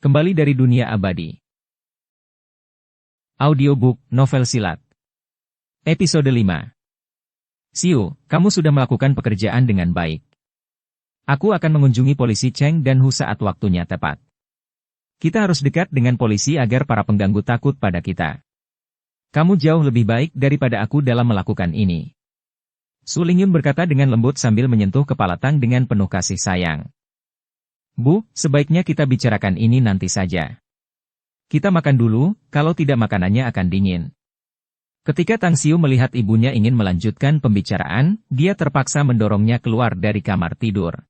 Kembali dari dunia abadi. Audiobook, novel silat. Episode 5. Xiu, kamu sudah melakukan pekerjaan dengan baik. Aku akan mengunjungi polisi Cheng dan Hu saat waktunya tepat. Kita harus dekat dengan polisi agar para pengganggu takut pada kita. Kamu jauh lebih baik daripada aku dalam melakukan ini. Su Lingyun berkata dengan lembut sambil menyentuh kepala Tang dengan penuh kasih sayang. Bu, sebaiknya kita bicarakan ini nanti saja. Kita makan dulu, kalau tidak makanannya akan dingin. Ketika Tang Xiu melihat ibunya ingin melanjutkan pembicaraan, dia terpaksa mendorongnya keluar dari kamar tidur.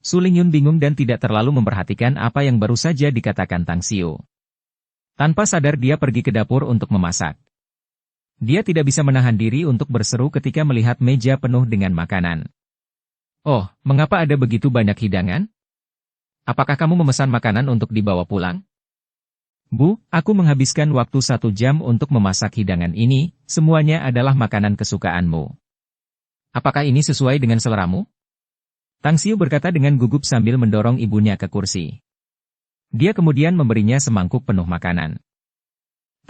Su Lingyun bingung dan tidak terlalu memperhatikan apa yang baru saja dikatakan Tang Xiu. Tanpa sadar dia pergi ke dapur untuk memasak. Dia tidak bisa menahan diri untuk berseru ketika melihat meja penuh dengan makanan. Oh, mengapa ada begitu banyak hidangan? Apakah kamu memesan makanan untuk dibawa pulang? Bu, aku menghabiskan waktu 1 jam untuk memasak hidangan ini, semuanya adalah makanan kesukaanmu. Apakah ini sesuai dengan seleramu? Tang Xiu berkata dengan gugup sambil mendorong ibunya ke kursi. Dia kemudian memberinya semangkuk penuh makanan.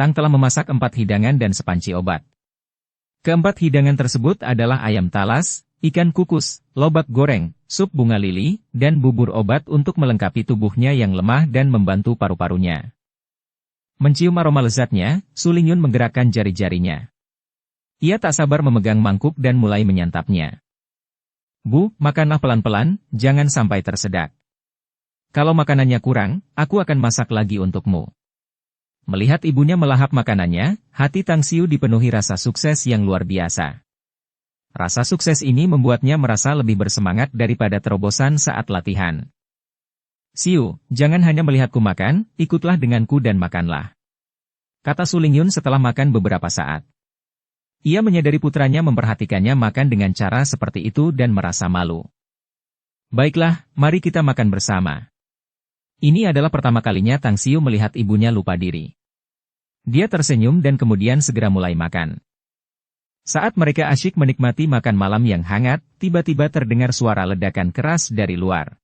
Tang telah memasak 4 hidangan dan sepanci obat. Keempat hidangan tersebut adalah ayam talas, ikan kukus, lobak goreng, sup bunga lili, dan bubur obat untuk melengkapi tubuhnya yang lemah dan membantu paru-parunya. Mencium aroma lezatnya, Su Lingyun menggerakkan jari-jarinya. Ia tak sabar memegang mangkuk dan mulai menyantapnya. Bu, makanlah pelan-pelan, jangan sampai tersedak. Kalau makanannya kurang, aku akan masak lagi untukmu. Melihat ibunya melahap makanannya, hati Tang Xiu dipenuhi rasa sukses yang luar biasa. Rasa sukses ini membuatnya merasa lebih bersemangat daripada terobosan saat latihan. Xiu, jangan hanya melihatku makan, ikutlah denganku dan makanlah. Kata Su Lingyun setelah makan beberapa saat. Ia menyadari putranya memperhatikannya makan dengan cara seperti itu dan merasa malu. Baiklah, mari kita makan bersama. Ini adalah pertama kalinya Tang Xiu melihat ibunya lupa diri. Dia tersenyum dan kemudian segera mulai makan. Saat mereka asyik menikmati makan malam yang hangat, tiba-tiba terdengar suara ledakan keras dari luar.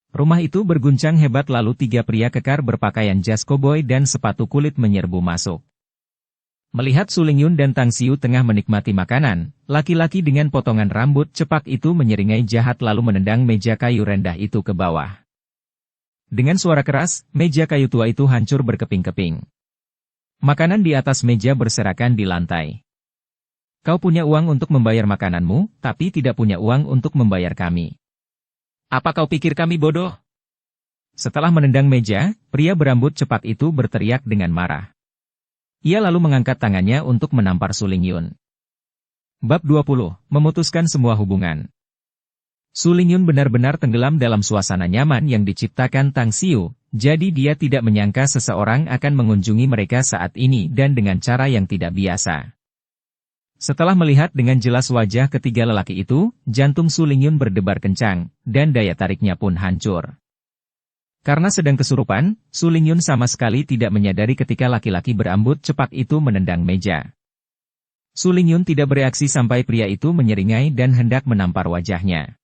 Rumah itu berguncang hebat lalu 3 pria kekar berpakaian jas koboi dan sepatu kulit menyerbu masuk. Melihat Su Lingyun dan Tang Xiu tengah menikmati makanan, laki-laki dengan potongan rambut cepak itu menyeringai jahat lalu menendang meja kayu rendah itu ke bawah. Dengan suara keras, meja kayu tua itu hancur berkeping-keping. Makanan di atas meja berserakan di lantai. Kau punya uang untuk membayar makananmu, tapi tidak punya uang untuk membayar kami. Apa kau pikir kami bodoh? Setelah menendang meja, pria berambut cepat itu berteriak dengan marah. Ia lalu mengangkat tangannya untuk menampar Su Lingyun. Bab 20, memutuskan semua hubungan. Su Lingyun benar-benar tenggelam dalam suasana nyaman yang diciptakan Tang Xiu, jadi dia tidak menyangka seseorang akan mengunjungi mereka saat ini dan dengan cara yang tidak biasa. Setelah melihat dengan jelas wajah ketiga lelaki itu, jantung Su Lingyun berdebar kencang, dan daya tariknya pun hancur. Karena sedang kesurupan, Su Lingyun sama sekali tidak menyadari ketika laki-laki berambut cepak itu menendang meja. Su Lingyun tidak bereaksi sampai pria itu menyeringai dan hendak menampar wajahnya.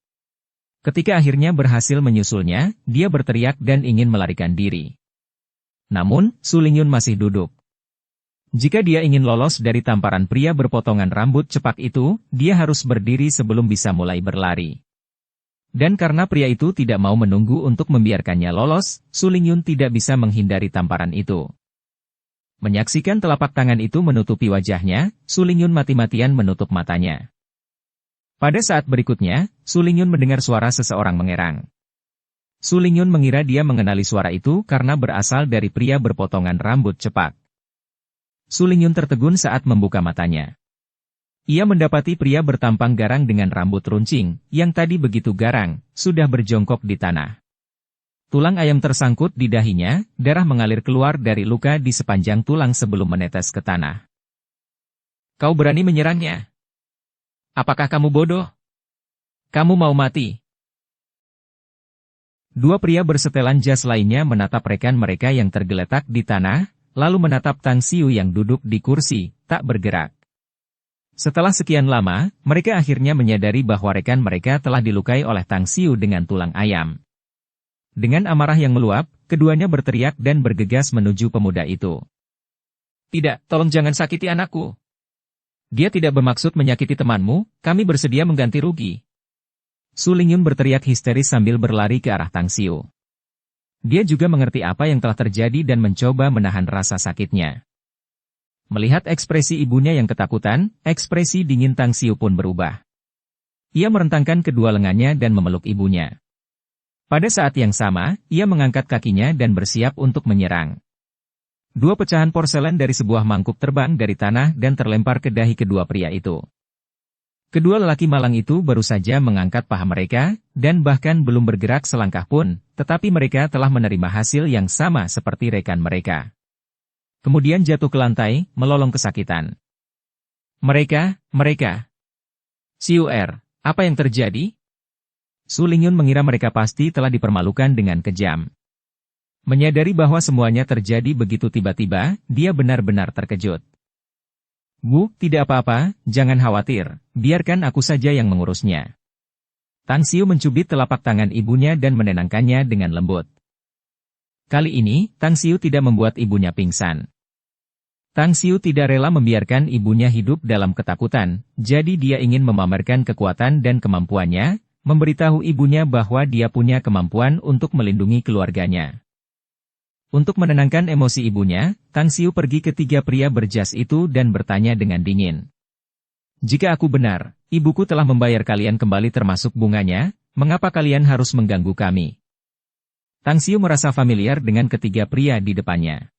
Ketika akhirnya berhasil menyusulnya, dia berteriak dan ingin melarikan diri. Namun, Su Lingyun masih duduk. Jika dia ingin lolos dari tamparan pria berpotongan rambut cepak itu, dia harus berdiri sebelum bisa mulai berlari. Dan karena pria itu tidak mau menunggu untuk membiarkannya lolos, Su Lingyun tidak bisa menghindari tamparan itu. Menyaksikan telapak tangan itu menutupi wajahnya, Su Lingyun mati-matian menutup matanya. Pada saat berikutnya, Su Lingyun mendengar suara seseorang mengerang. Su Lingyun mengira dia mengenali suara itu karena berasal dari pria berpotongan rambut cepak. Su Lingyun tertegun saat membuka matanya. Ia mendapati pria bertampang garang dengan rambut runcing, yang tadi begitu garang, sudah berjongkok di tanah. Tulang ayam tersangkut di dahinya, darah mengalir keluar dari luka di sepanjang tulang sebelum menetes ke tanah. Kau berani menyerangnya? Apakah kamu bodoh? Kamu mau mati? 2 pria bersetelan jas lainnya menatap rekan mereka yang tergeletak di tanah, lalu menatap Tang Xiu yang duduk di kursi, tak bergerak. Setelah sekian lama, mereka akhirnya menyadari bahwa rekan mereka telah dilukai oleh Tang Xiu dengan tulang ayam. Dengan amarah yang meluap, keduanya berteriak dan bergegas menuju pemuda itu. Tidak, tolong jangan sakiti anakku. Dia tidak bermaksud menyakiti temanmu, kami bersedia mengganti rugi. Su Lingyun berteriak histeris sambil berlari ke arah Tang Xiu. Dia juga mengerti apa yang telah terjadi dan mencoba menahan rasa sakitnya. Melihat ekspresi ibunya yang ketakutan, ekspresi dingin Tang Xiu pun berubah. Ia merentangkan kedua lengannya dan memeluk ibunya. Pada saat yang sama, ia mengangkat kakinya dan bersiap untuk menyerang. Dua pecahan porselen dari sebuah mangkuk terbang dari tanah dan terlempar ke dahi kedua pria itu. Kedua lelaki malang itu baru saja mengangkat paha mereka, dan bahkan belum bergerak selangkah pun, tetapi mereka telah menerima hasil yang sama seperti rekan mereka. Kemudian jatuh ke lantai, melolong kesakitan. Mereka. Xiu apa yang terjadi? Su Lingyun mengira mereka pasti telah dipermalukan dengan kejam. Menyadari bahwa semuanya terjadi begitu tiba-tiba, dia benar-benar terkejut. Bu, tidak apa-apa, jangan khawatir, biarkan aku saja yang mengurusnya. Tang Xiu mencubit telapak tangan ibunya dan menenangkannya dengan lembut. Kali ini, Tang Xiu tidak membuat ibunya pingsan. Tang Xiu tidak rela membiarkan ibunya hidup dalam ketakutan, jadi dia ingin memamerkan kekuatan dan kemampuannya, memberitahu ibunya bahwa dia punya kemampuan untuk melindungi keluarganya. Untuk menenangkan emosi ibunya, Tang Xiu pergi ke tiga pria berjas itu dan bertanya dengan dingin. Jika aku benar, ibuku telah membayar kalian kembali termasuk bunganya, mengapa kalian harus mengganggu kami? Tang Xiu merasa familiar dengan ketiga pria di depannya.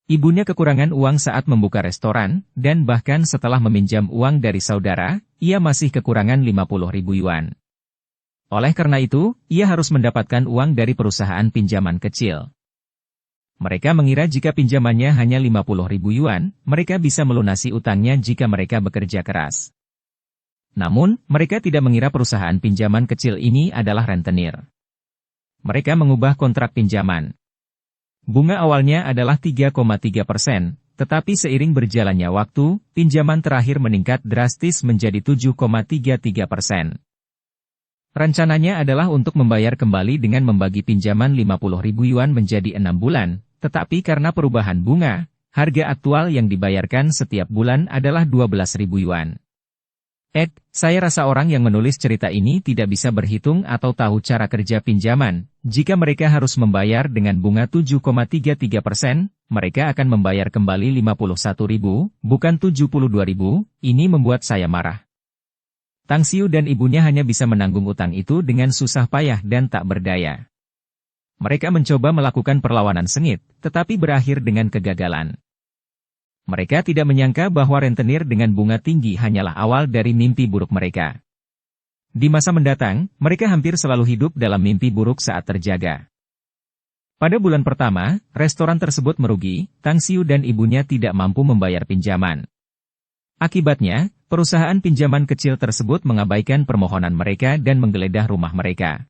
Ibunya kekurangan uang saat membuka restoran, dan bahkan setelah meminjam uang dari saudara, ia masih kekurangan 50.000 yuan. Oleh karena itu, ia harus mendapatkan uang dari perusahaan pinjaman kecil. Mereka mengira jika pinjamannya hanya 50.000 yuan, mereka bisa melunasi utangnya jika mereka bekerja keras. Namun, mereka tidak mengira perusahaan pinjaman kecil ini adalah rentenir. Mereka mengubah kontrak pinjaman. Bunga awalnya adalah 3,3%, tetapi seiring berjalannya waktu, pinjaman terakhir meningkat drastis menjadi 7,33%. Rencananya adalah untuk membayar kembali dengan membagi pinjaman 50.000 yuan menjadi 6 bulan, tetapi karena perubahan bunga, harga aktual yang dibayarkan setiap bulan adalah 12.000 yuan. Saya rasa orang yang menulis cerita ini tidak bisa berhitung atau tahu cara kerja pinjaman. Jika mereka harus membayar dengan bunga 7,33%, mereka akan membayar kembali 51.000, bukan 72.000, ini membuat saya marah. Tang Xiu dan ibunya hanya bisa menanggung utang itu dengan susah payah dan tak berdaya. Mereka mencoba melakukan perlawanan sengit, tetapi berakhir dengan kegagalan. Mereka tidak menyangka bahwa rentenir dengan bunga tinggi hanyalah awal dari mimpi buruk mereka. Di masa mendatang, mereka hampir selalu hidup dalam mimpi buruk saat terjaga. Pada bulan pertama, restoran tersebut merugi, Tang Xiu dan ibunya tidak mampu membayar pinjaman. Akibatnya, perusahaan pinjaman kecil tersebut mengabaikan permohonan mereka dan menggeledah rumah mereka.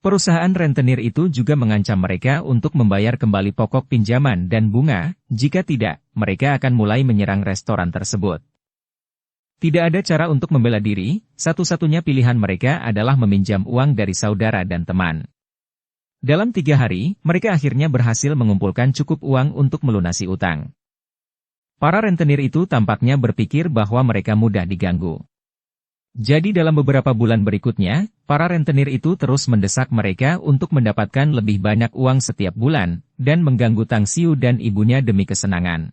Perusahaan rentenir itu juga mengancam mereka untuk membayar kembali pokok pinjaman dan bunga, jika tidak, mereka akan mulai menyerang restoran tersebut. Tidak ada cara untuk membela diri, satu-satunya pilihan mereka adalah meminjam uang dari saudara dan teman. Dalam 3 hari, mereka akhirnya berhasil mengumpulkan cukup uang untuk melunasi utang. Para rentenir itu tampaknya berpikir bahwa mereka mudah diganggu. Jadi dalam beberapa bulan berikutnya, para rentenir itu terus mendesak mereka untuk mendapatkan lebih banyak uang setiap bulan, dan mengganggu Tang Xiu dan ibunya demi kesenangan.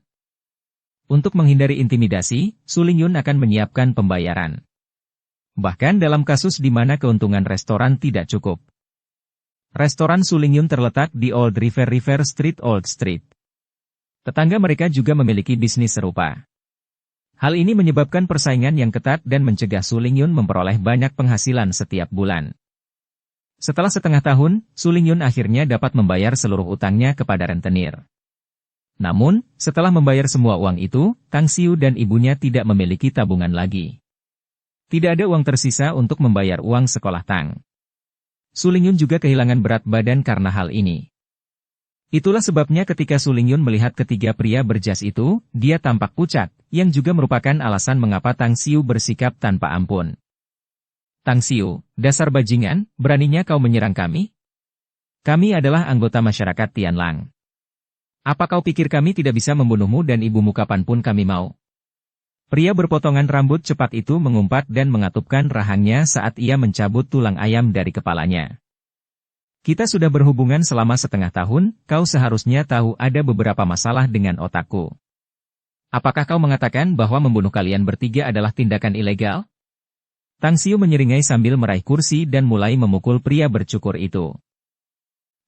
Untuk menghindari intimidasi, Su Lingyun akan menyiapkan pembayaran. Bahkan dalam kasus di mana keuntungan restoran tidak cukup. Restoran Su Lingyun terletak di Old River Street Old Street. Tetangga mereka juga memiliki bisnis serupa. Hal ini menyebabkan persaingan yang ketat dan mencegah Su Lingyun memperoleh banyak penghasilan setiap bulan. Setelah setengah tahun, Su Lingyun akhirnya dapat membayar seluruh utangnya kepada rentenir. Namun, setelah membayar semua uang itu, Tang Xiu dan ibunya tidak memiliki tabungan lagi. Tidak ada uang tersisa untuk membayar uang sekolah Tang. Su Lingyun juga kehilangan berat badan karena hal ini. Itulah sebabnya ketika Su Lingyun melihat ketiga pria berjas itu, dia tampak pucat, yang juga merupakan alasan mengapa Tang Xiu bersikap tanpa ampun. Tang Xiu, dasar bajingan, beraninya kau menyerang kami? Kami adalah anggota masyarakat Tianlang. Apa kau pikir kami tidak bisa membunuhmu dan ibumu kapanpun kami mau? Pria berpotongan rambut cepat itu mengumpat dan mengatupkan rahangnya saat ia mencabut tulang ayam dari kepalanya. Kita sudah berhubungan selama setengah tahun, kau seharusnya tahu ada beberapa masalah dengan otakku. Apakah kau mengatakan bahwa membunuh kalian bertiga adalah tindakan ilegal? Tang Xiu menyeringai sambil meraih kursi dan mulai memukul pria bercukur itu.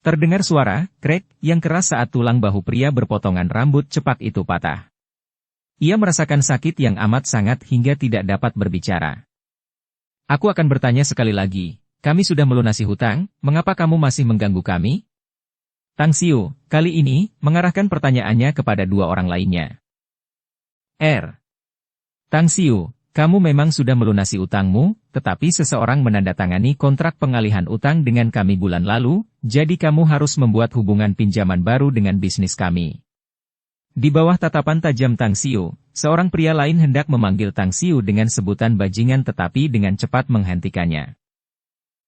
Terdengar suara krek yang keras saat tulang bahu pria berpotongan rambut cepat itu patah. Ia merasakan sakit yang amat sangat hingga tidak dapat berbicara. Aku akan bertanya sekali lagi, kami sudah melunasi hutang, mengapa kamu masih mengganggu kami? Tang Xiu, kali ini, mengarahkan pertanyaannya kepada dua orang lainnya. Tang Xiu, kamu memang sudah melunasi utangmu, tetapi seseorang menandatangani kontrak pengalihan utang dengan kami bulan lalu, jadi kamu harus membuat hubungan pinjaman baru dengan bisnis kami. Di bawah tatapan tajam Tang Xiu, seorang pria lain hendak memanggil Tang Xiu dengan sebutan bajingan tetapi dengan cepat menghentikannya.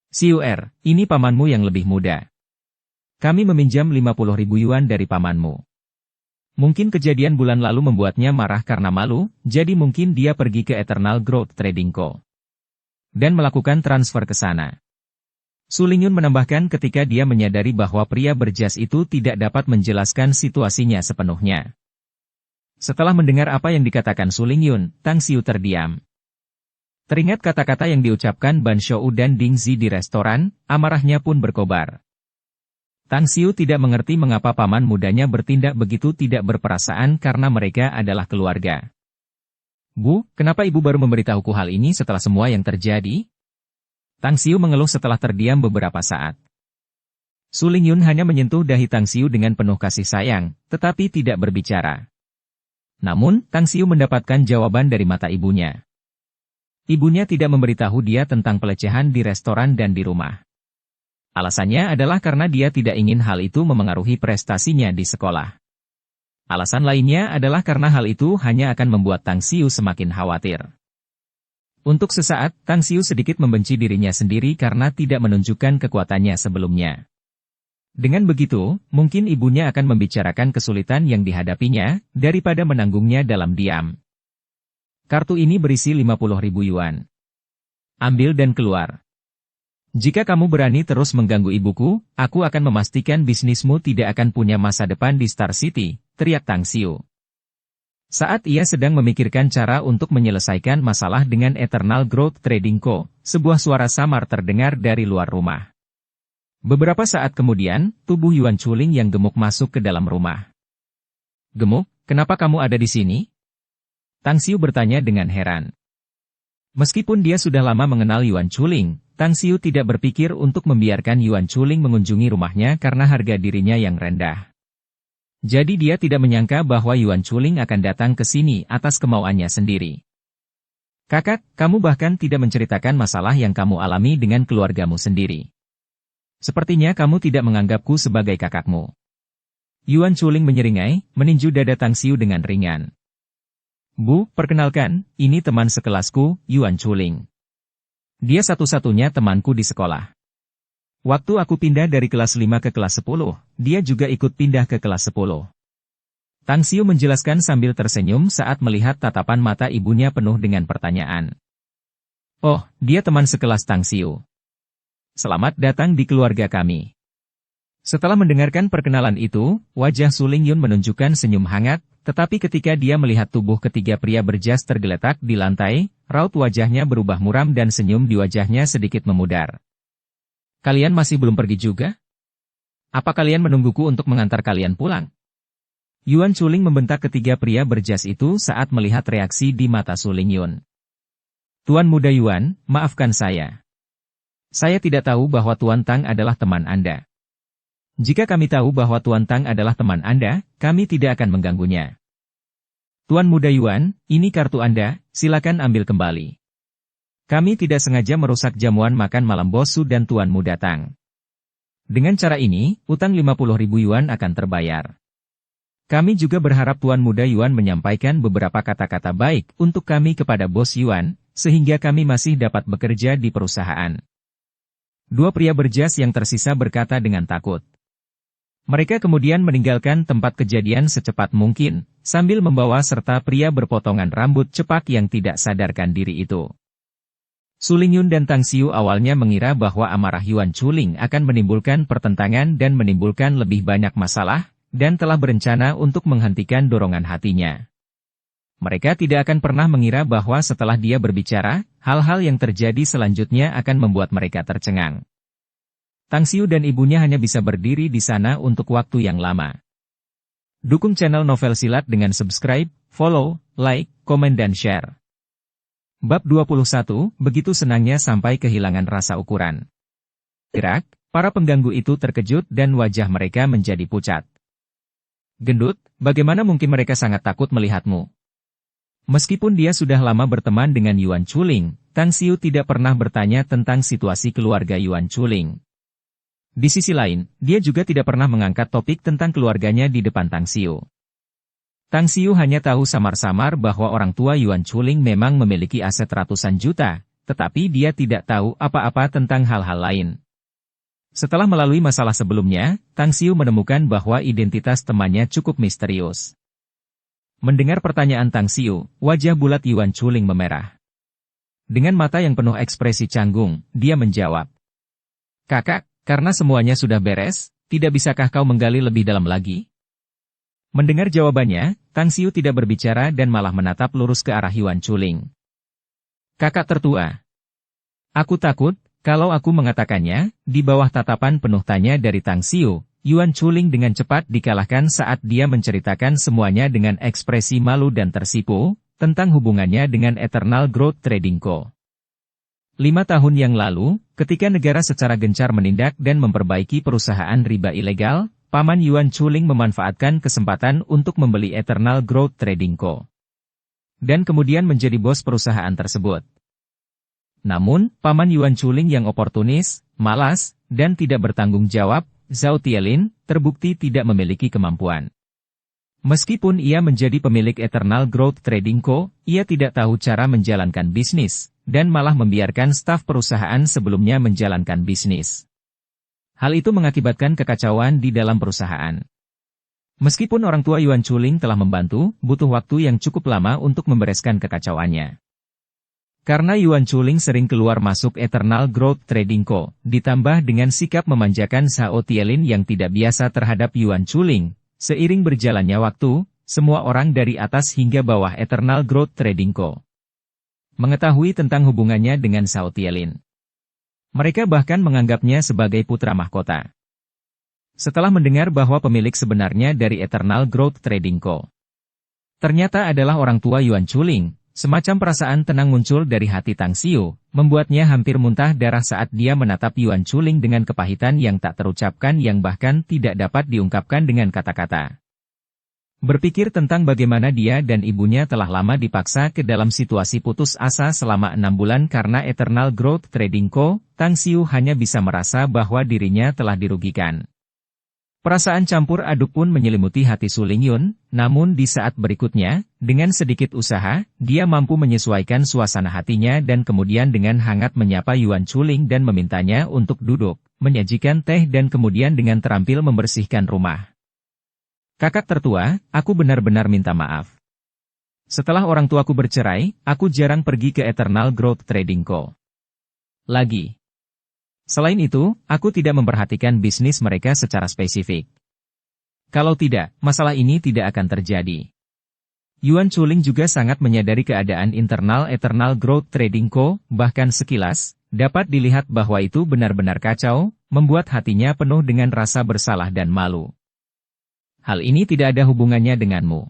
Xiu, ini pamanmu yang lebih muda. Kami meminjam 50.000 yuan dari pamanmu. Mungkin kejadian bulan lalu membuatnya marah karena malu, jadi mungkin dia pergi ke Eternal Growth Trading Co. dan melakukan transfer ke sana. Su Lingyun menambahkan ketika dia menyadari bahwa pria berjas itu tidak dapat menjelaskan situasinya sepenuhnya. Setelah mendengar apa yang dikatakan Su Lingyun, Tang Xiu terdiam. Teringat kata-kata yang diucapkan Ban Shou dan Ding Zi di restoran, amarahnya pun berkobar. Tang Xiu tidak mengerti mengapa paman mudanya bertindak begitu tidak berperasaan karena mereka adalah keluarga. Bu, kenapa ibu baru memberitahuku hal ini setelah semua yang terjadi? Tang Xiu mengeluh setelah terdiam beberapa saat. Su Lingyun hanya menyentuh dahi Tang Xiu dengan penuh kasih sayang, tetapi tidak berbicara. Namun, Tang Xiu mendapatkan jawaban dari mata ibunya. Ibunya tidak memberitahu dia tentang pelecehan di restoran dan di rumah. Alasannya adalah karena dia tidak ingin hal itu memengaruhi prestasinya di sekolah. Alasan lainnya adalah karena hal itu hanya akan membuat Tang Xiu semakin khawatir. Untuk sesaat, Tang Xiu sedikit membenci dirinya sendiri karena tidak menunjukkan kekuatannya sebelumnya. Dengan begitu, mungkin ibunya akan membicarakan kesulitan yang dihadapinya, daripada menanggungnya dalam diam. Kartu ini berisi 50.000 yuan. Ambil dan keluar. Jika kamu berani terus mengganggu ibuku, aku akan memastikan bisnismu tidak akan punya masa depan di Star City, teriak Tang Xiu. Saat ia sedang memikirkan cara untuk menyelesaikan masalah dengan Eternal Growth Trading Co., sebuah suara samar terdengar dari luar rumah. Beberapa saat kemudian, tubuh Yuan Chuling yang gemuk masuk ke dalam rumah. Gemuk, kenapa kamu ada di sini? Tang Xiu bertanya dengan heran. Meskipun dia sudah lama mengenal Yuan Chuling, Tang Xiu tidak berpikir untuk membiarkan Yuan Chuling mengunjungi rumahnya karena harga dirinya yang rendah. Jadi dia tidak menyangka bahwa Yuan Chuling akan datang ke sini atas kemauannya sendiri. Kakak, kamu bahkan tidak menceritakan masalah yang kamu alami dengan keluargamu sendiri. Sepertinya kamu tidak menganggapku sebagai kakakmu. Yuan Chuling menyeringai, meninju dada Tang Xiu dengan ringan. Bu, perkenalkan, ini teman sekelasku, Yuan Chuling. Dia satu-satunya temanku di sekolah. Waktu aku pindah dari kelas 5 ke kelas 10, dia juga ikut pindah ke kelas 10. Tang Xiu menjelaskan sambil tersenyum saat melihat tatapan mata ibunya penuh dengan pertanyaan. Oh, dia teman sekelas Tang Xiu. Selamat datang di keluarga kami. Setelah mendengarkan perkenalan itu, wajah Su Lingyun menunjukkan senyum hangat, tetapi ketika dia melihat tubuh ketiga pria berjas tergeletak di lantai, raut wajahnya berubah muram dan senyum di wajahnya sedikit memudar. Kalian masih belum pergi juga? Apa kalian menungguku untuk mengantar kalian pulang? Yuan Chuling membentak ketiga pria berjas itu saat melihat reaksi di mata Su Lingyun. Tuan Muda Yuan, maafkan saya. Saya tidak tahu bahwa Tuan Tang adalah teman Anda. Jika kami tahu bahwa Tuan Tang adalah teman Anda, kami tidak akan mengganggunya. Tuan Muda Yuan, ini kartu Anda, silakan ambil kembali. Kami tidak sengaja merusak jamuan makan malam Bos Su dan Tuan Muda Tang. Dengan cara ini, utang 50.000 yuan akan terbayar. Kami juga berharap Tuan Muda Yuan menyampaikan beberapa kata-kata baik untuk kami kepada Bos Yuan, sehingga kami masih dapat bekerja di perusahaan. Dua pria berjas yang tersisa berkata dengan takut. Mereka kemudian meninggalkan tempat kejadian secepat mungkin, sambil membawa serta pria berpotongan rambut cepak yang tidak sadarkan diri itu. Su Lingyun dan Tang Xiu awalnya mengira bahwa amarah Yuan Chuling akan menimbulkan pertentangan dan menimbulkan lebih banyak masalah, dan telah berencana untuk menghentikan dorongan hatinya. Mereka tidak akan pernah mengira bahwa setelah dia berbicara, hal-hal yang terjadi selanjutnya akan membuat mereka tercengang. Tang Xiu dan ibunya hanya bisa berdiri di sana untuk waktu yang lama. Dukung channel Novel Silat dengan subscribe, follow, like, komen dan share. Bab 21, begitu senangnya sampai kehilangan rasa ukuran. Gerak, para pengganggu itu terkejut dan wajah mereka menjadi pucat. Gendut, bagaimana mungkin mereka sangat takut melihatmu? Meskipun dia sudah lama berteman dengan Yuan Chuling, Tang Xiu tidak pernah bertanya tentang situasi keluarga Yuan Chuling. Di sisi lain, dia juga tidak pernah mengangkat topik tentang keluarganya di depan Tang Xiu. Tang Xiu hanya tahu samar-samar bahwa orang tua Yuan Chuling memang memiliki aset ratusan juta, tetapi dia tidak tahu apa-apa tentang hal-hal lain. Setelah melalui masalah sebelumnya, Tang Xiu menemukan bahwa identitas temannya cukup misterius. Mendengar pertanyaan Tang Xiu, wajah bulat Yuan Chuling memerah. Dengan mata yang penuh ekspresi canggung, dia menjawab. Kakak, karena semuanya sudah beres, tidak bisakah kau menggali lebih dalam lagi? Mendengar jawabannya, Tang Xiu tidak berbicara dan malah menatap lurus ke arah Yuan Chuling. Kakak tertua. Aku takut, kalau aku mengatakannya, di bawah tatapan penuh tanya dari Tang Xiu, Yuan Chuling dengan cepat dikalahkan saat dia menceritakan semuanya dengan ekspresi malu dan tersipu, tentang hubungannya dengan Eternal Growth Trading Co. 5 tahun yang lalu, ketika negara secara gencar menindak dan memperbaiki perusahaan riba ilegal, Paman Yuan Chuling memanfaatkan kesempatan untuk membeli Eternal Growth Trading Co. Dan kemudian menjadi bos perusahaan tersebut. Namun, Paman Yuan Chuling yang oportunis, malas, dan tidak bertanggung jawab, Zhao Tielin, terbukti tidak memiliki kemampuan. Meskipun ia menjadi pemilik Eternal Growth Trading Co., ia tidak tahu cara menjalankan bisnis, dan malah membiarkan staf perusahaan sebelumnya menjalankan bisnis. Hal itu mengakibatkan kekacauan di dalam perusahaan. Meskipun orang tua Yuan Chuling telah membantu, butuh waktu yang cukup lama untuk membereskan kekacauannya. Karena Yuan Chuling sering keluar masuk Eternal Growth Trading Co., ditambah dengan sikap memanjakan Zhao Tielin yang tidak biasa terhadap Yuan Chuling, seiring berjalannya waktu, semua orang dari atas hingga bawah Eternal Growth Trading Co. mengetahui tentang hubungannya dengan Zhao Tielin. Mereka bahkan menganggapnya sebagai putra mahkota. Setelah mendengar bahwa pemilik sebenarnya dari Eternal Growth Trading Co. ternyata adalah orang tua Yuan Chuling, semacam perasaan tenang muncul dari hati Tang Xiu, membuatnya hampir muntah darah saat dia menatap Yuan Chuling dengan kepahitan yang tak terucapkan yang bahkan tidak dapat diungkapkan dengan kata-kata. Berpikir tentang bagaimana dia dan ibunya telah lama dipaksa ke dalam situasi putus asa selama 6 bulan karena Eternal Growth Trading Co., Tang Xiu hanya bisa merasa bahwa dirinya telah dirugikan. Perasaan campur aduk pun menyelimuti hati Su Lingyun, namun di saat berikutnya, dengan sedikit usaha, dia mampu menyesuaikan suasana hatinya dan kemudian dengan hangat menyapa Yuan Chuling dan memintanya untuk duduk, menyajikan teh dan kemudian dengan terampil membersihkan rumah. Kakak tertua, aku benar-benar minta maaf. Setelah orang tuaku bercerai, aku jarang pergi ke Eternal Growth Trading Co. lagi. Selain itu, aku tidak memperhatikan bisnis mereka secara spesifik. Kalau tidak, masalah ini tidak akan terjadi. Yuan Chuling juga sangat menyadari keadaan internal Eternal Growth Trading Co., bahkan sekilas, dapat dilihat bahwa itu benar-benar kacau, membuat hatinya penuh dengan rasa bersalah dan malu. Hal ini tidak ada hubungannya denganmu.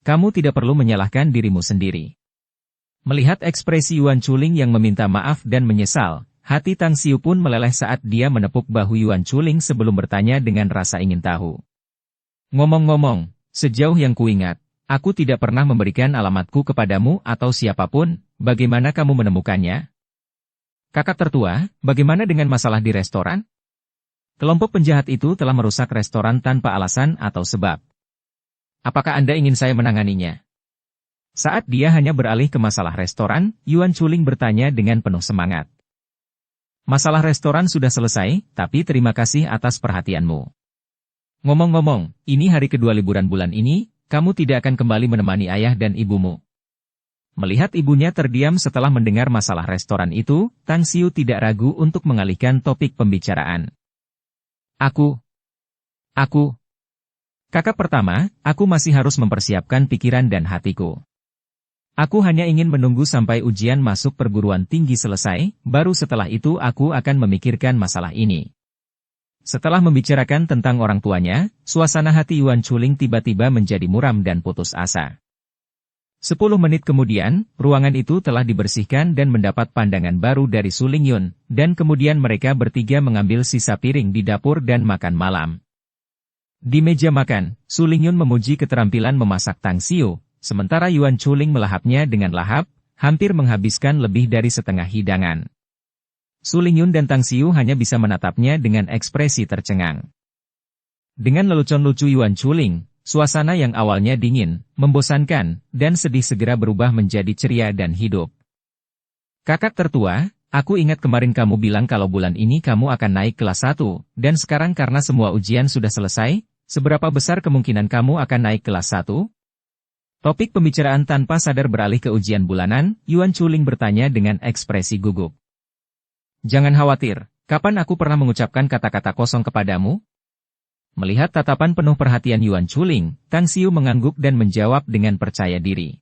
Kamu tidak perlu menyalahkan dirimu sendiri. Melihat ekspresi Yuan Chuling yang meminta maaf dan menyesal, hati Tang Xiu pun meleleh saat dia menepuk bahu Yuan Chuling sebelum bertanya dengan rasa ingin tahu. Ngomong-ngomong, sejauh yang kuingat, aku tidak pernah memberikan alamatku kepadamu atau siapapun, bagaimana kamu menemukannya? Kakak tertua, bagaimana dengan masalah di restoran? Kelompok penjahat itu telah merusak restoran tanpa alasan atau sebab. Apakah Anda ingin saya menanganinya? Saat dia hanya beralih ke masalah restoran, Yuan Chuling bertanya dengan penuh semangat. Masalah restoran sudah selesai, tapi terima kasih atas perhatianmu. Ngomong-ngomong, ini hari kedua liburan bulan ini, kamu tidak akan kembali menemani ayah dan ibumu. Melihat ibunya terdiam setelah mendengar masalah restoran itu, Tang Xiu tidak ragu untuk mengalihkan topik pembicaraan. Aku. Kakak pertama, aku masih harus mempersiapkan pikiran dan hatiku. Aku hanya ingin menunggu sampai ujian masuk perguruan tinggi selesai, baru setelah itu aku akan memikirkan masalah ini. Setelah membicarakan tentang orang tuanya, suasana hati Yuan Chuling tiba-tiba menjadi muram dan putus asa. 10 menit kemudian, ruangan itu telah dibersihkan dan mendapat pandangan baru dari Su Lingyun, dan kemudian mereka bertiga mengambil sisa piring di dapur dan makan malam. Di meja makan, Su Lingyun memuji keterampilan memasak Tang Xiu, sementara Yuan Chuling melahapnya dengan lahap, hampir menghabiskan lebih dari setengah hidangan. Su Lingyun dan Tang Xiu hanya bisa menatapnya dengan ekspresi tercengang. Dengan lelucon lucu Yuan Chuling, suasana yang awalnya dingin, membosankan, dan sedih segera berubah menjadi ceria dan hidup. Kakak tertua, aku ingat kemarin kamu bilang kalau bulan ini kamu akan naik kelas 1, dan sekarang karena semua ujian sudah selesai, seberapa besar kemungkinan kamu akan naik kelas 1? Topik pembicaraan tanpa sadar beralih ke ujian bulanan, Yuan Chuling bertanya dengan ekspresi gugup. Jangan khawatir, kapan aku pernah mengucapkan kata-kata kosong kepadamu? Melihat tatapan penuh perhatian Yuan Chuling, Tang Xiu mengangguk dan menjawab dengan percaya diri.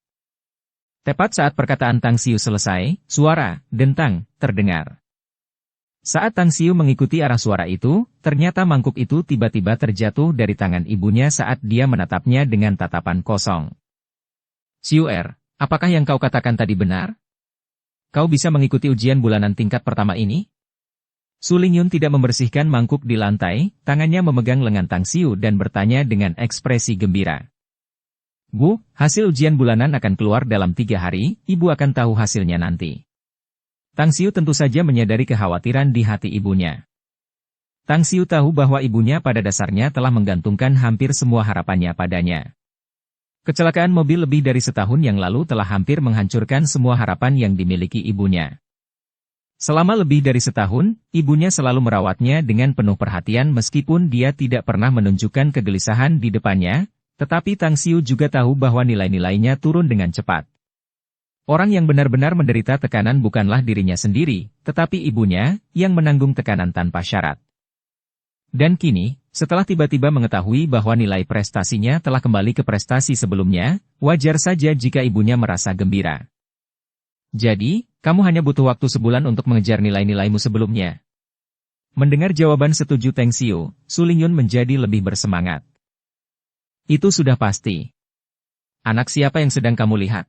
Tepat saat perkataan Tang Xiu selesai, suara dentang terdengar. Saat Tang Xiu mengikuti arah suara itu, ternyata mangkuk itu tiba-tiba terjatuh dari tangan ibunya saat dia menatapnya dengan tatapan kosong. Xiu Er, apakah yang kau katakan tadi benar? Kau bisa mengikuti ujian bulanan tingkat pertama ini? Su Lingyun tidak membersihkan mangkuk di lantai, tangannya memegang lengan Tang Xiu dan bertanya dengan ekspresi gembira. Bu, hasil ujian bulanan akan keluar dalam 3 hari, ibu akan tahu hasilnya nanti. Tang Xiu tentu saja menyadari kekhawatiran di hati ibunya. Tang Xiu tahu bahwa ibunya pada dasarnya telah menggantungkan hampir semua harapannya padanya. Kecelakaan mobil lebih dari setahun yang lalu telah hampir menghancurkan semua harapan yang dimiliki ibunya. Selama lebih dari setahun, ibunya selalu merawatnya dengan penuh perhatian meskipun dia tidak pernah menunjukkan kegelisahan di depannya, tetapi Tang Xiu juga tahu bahwa nilai-nilainya turun dengan cepat. Orang yang benar-benar menderita tekanan bukanlah dirinya sendiri, tetapi ibunya, yang menanggung tekanan tanpa syarat. Dan kini, setelah tiba-tiba mengetahui bahwa nilai prestasinya telah kembali ke prestasi sebelumnya, wajar saja jika ibunya merasa gembira. Jadi, kamu hanya butuh waktu sebulan untuk mengejar nilai-nilaimu sebelumnya. Mendengar jawaban setuju Tang Xiu, Su Lingyun menjadi lebih bersemangat. Itu sudah pasti. Anak siapa yang sedang kamu lihat?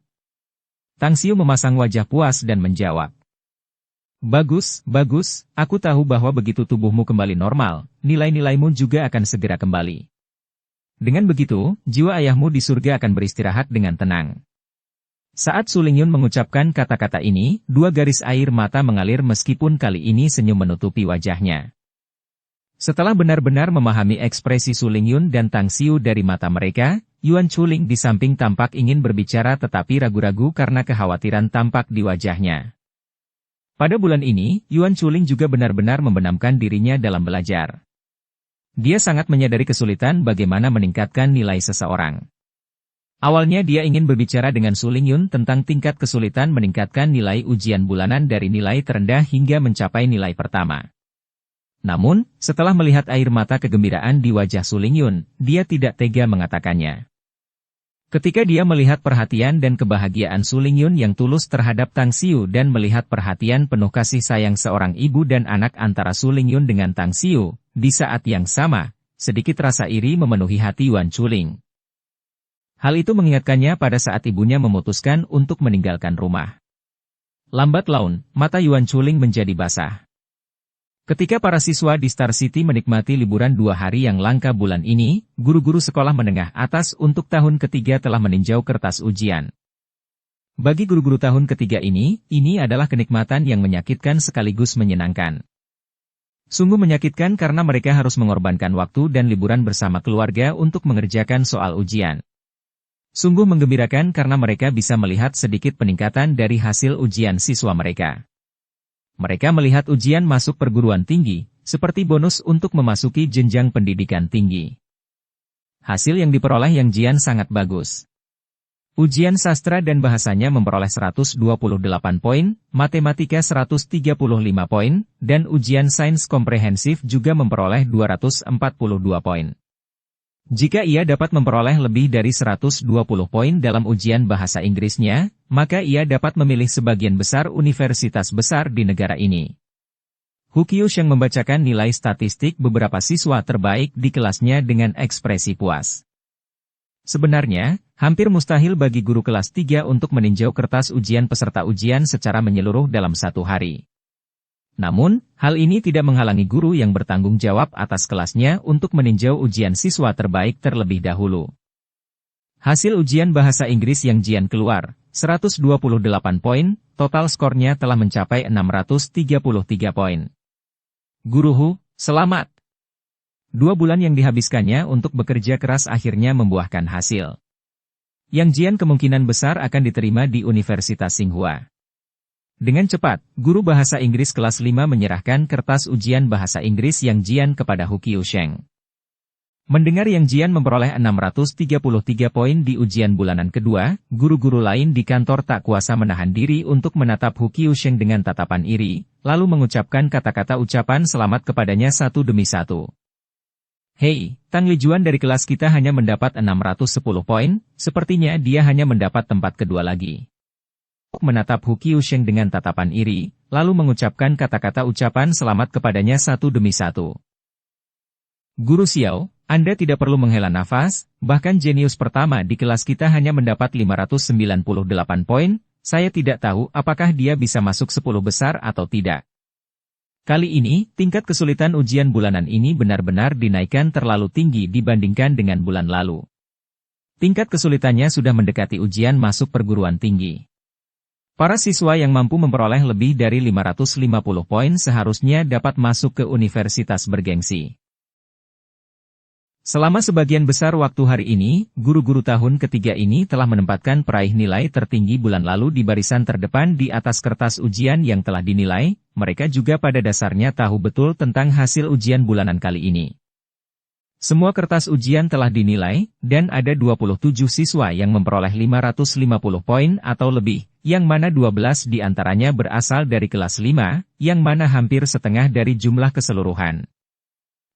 Tang Xiu memasang wajah puas dan menjawab. Bagus, aku tahu bahwa begitu tubuhmu kembali normal, nilai-nilaimu juga akan segera kembali. Dengan begitu, jiwa ayahmu di surga akan beristirahat dengan tenang. Saat Su Lingyun mengucapkan kata-kata ini, 2 garis air mata mengalir meskipun kali ini senyum menutupi wajahnya. Setelah benar-benar memahami ekspresi Su Lingyun dan Tang Xiu dari mata mereka, Yuan Chuling di samping tampak ingin berbicara tetapi ragu-ragu karena kekhawatiran tampak di wajahnya. Pada bulan ini, Yuan Chuling juga benar-benar membenamkan dirinya dalam belajar. Dia sangat menyadari kesulitan bagaimana meningkatkan nilai seseorang. Awalnya dia ingin berbicara dengan Su Lingyun tentang tingkat kesulitan meningkatkan nilai ujian bulanan dari nilai terendah hingga mencapai nilai pertama. Namun, setelah melihat air mata kegembiraan di wajah Su Lingyun, dia tidak tega mengatakannya. Ketika dia melihat perhatian dan kebahagiaan Su Lingyun yang tulus terhadap Tang Xiu dan melihat perhatian penuh kasih sayang seorang ibu dan anak antara Su Lingyun dengan Tang Xiu, di saat yang sama, sedikit rasa iri memenuhi hati Yuan Chuling. Hal itu mengingatkannya pada saat ibunya memutuskan untuk meninggalkan rumah. Lambat laun, mata Yuan Chuling menjadi basah. Ketika para siswa di Star City menikmati liburan 2 hari yang langka bulan ini, guru-guru sekolah menengah atas untuk tahun ketiga telah meninjau kertas ujian. Bagi guru-guru tahun ketiga ini adalah kenikmatan yang menyakitkan sekaligus menyenangkan. Sungguh menyakitkan karena mereka harus mengorbankan waktu dan liburan bersama keluarga untuk mengerjakan soal ujian. Sungguh menggembirakan karena mereka bisa melihat sedikit peningkatan dari hasil ujian siswa mereka. Mereka melihat ujian masuk perguruan tinggi, seperti bonus untuk memasuki jenjang pendidikan tinggi. Hasil yang diperoleh Yang Jian sangat bagus. Ujian sastra dan bahasanya memperoleh 128 poin, matematika 135 poin, dan ujian sains komprehensif juga memperoleh 242 poin. Jika ia dapat memperoleh lebih dari 120 poin dalam ujian bahasa Inggrisnya, maka ia dapat memilih sebagian besar universitas besar di negara ini. Hu Qiusheng membacakan nilai statistik beberapa siswa terbaik di kelasnya dengan ekspresi puas. Sebenarnya, hampir mustahil bagi guru kelas 3 untuk meninjau kertas ujian peserta ujian secara menyeluruh dalam satu hari. Namun, hal ini tidak menghalangi guru yang bertanggung jawab atas kelasnya untuk meninjau ujian siswa terbaik terlebih dahulu. Hasil ujian bahasa Inggris Yang Jian keluar, 128 poin, total skornya telah mencapai 633 poin. Guru Hu, selamat! 2 bulan yang dihabiskannya untuk bekerja keras akhirnya membuahkan hasil. Yang Jian kemungkinan besar akan diterima di Universitas Tsinghua. Dengan cepat, guru bahasa Inggris kelas 5 menyerahkan kertas ujian bahasa Inggris Yang Jian kepada Hu Qiusheng. Mendengar Yang Jian memperoleh 633 poin di ujian bulanan kedua, guru-guru lain di kantor tak kuasa menahan diri untuk menatap Hu Qiusheng dengan tatapan iri, lalu mengucapkan kata-kata ucapan selamat kepadanya satu demi satu. Hei, Tang Lijuan dari kelas kita hanya mendapat 610 poin, sepertinya dia hanya mendapat tempat kedua lagi. Menatap Hu Qiusheng dengan tatapan iri, lalu mengucapkan kata-kata ucapan selamat kepadanya satu demi satu. Guru Xiao, Anda tidak perlu menghela nafas, bahkan jenius pertama di kelas kita hanya mendapat 598 poin, saya tidak tahu apakah dia bisa masuk 10 besar atau tidak. Kali ini, tingkat kesulitan ujian bulanan ini benar-benar dinaikkan terlalu tinggi dibandingkan dengan bulan lalu. Tingkat kesulitannya sudah mendekati ujian masuk perguruan tinggi. Para siswa yang mampu memperoleh lebih dari 550 poin seharusnya dapat masuk ke universitas bergengsi. Selama sebagian besar waktu hari ini, guru-guru tahun ketiga ini telah menempatkan peraih nilai tertinggi bulan lalu di barisan terdepan di atas kertas ujian yang telah dinilai, mereka juga pada dasarnya tahu betul tentang hasil ujian bulanan kali ini. Semua kertas ujian telah dinilai, dan ada 27 siswa yang memperoleh 550 poin atau lebih, yang mana 12 di antaranya berasal dari kelas 5, yang mana hampir setengah dari jumlah keseluruhan.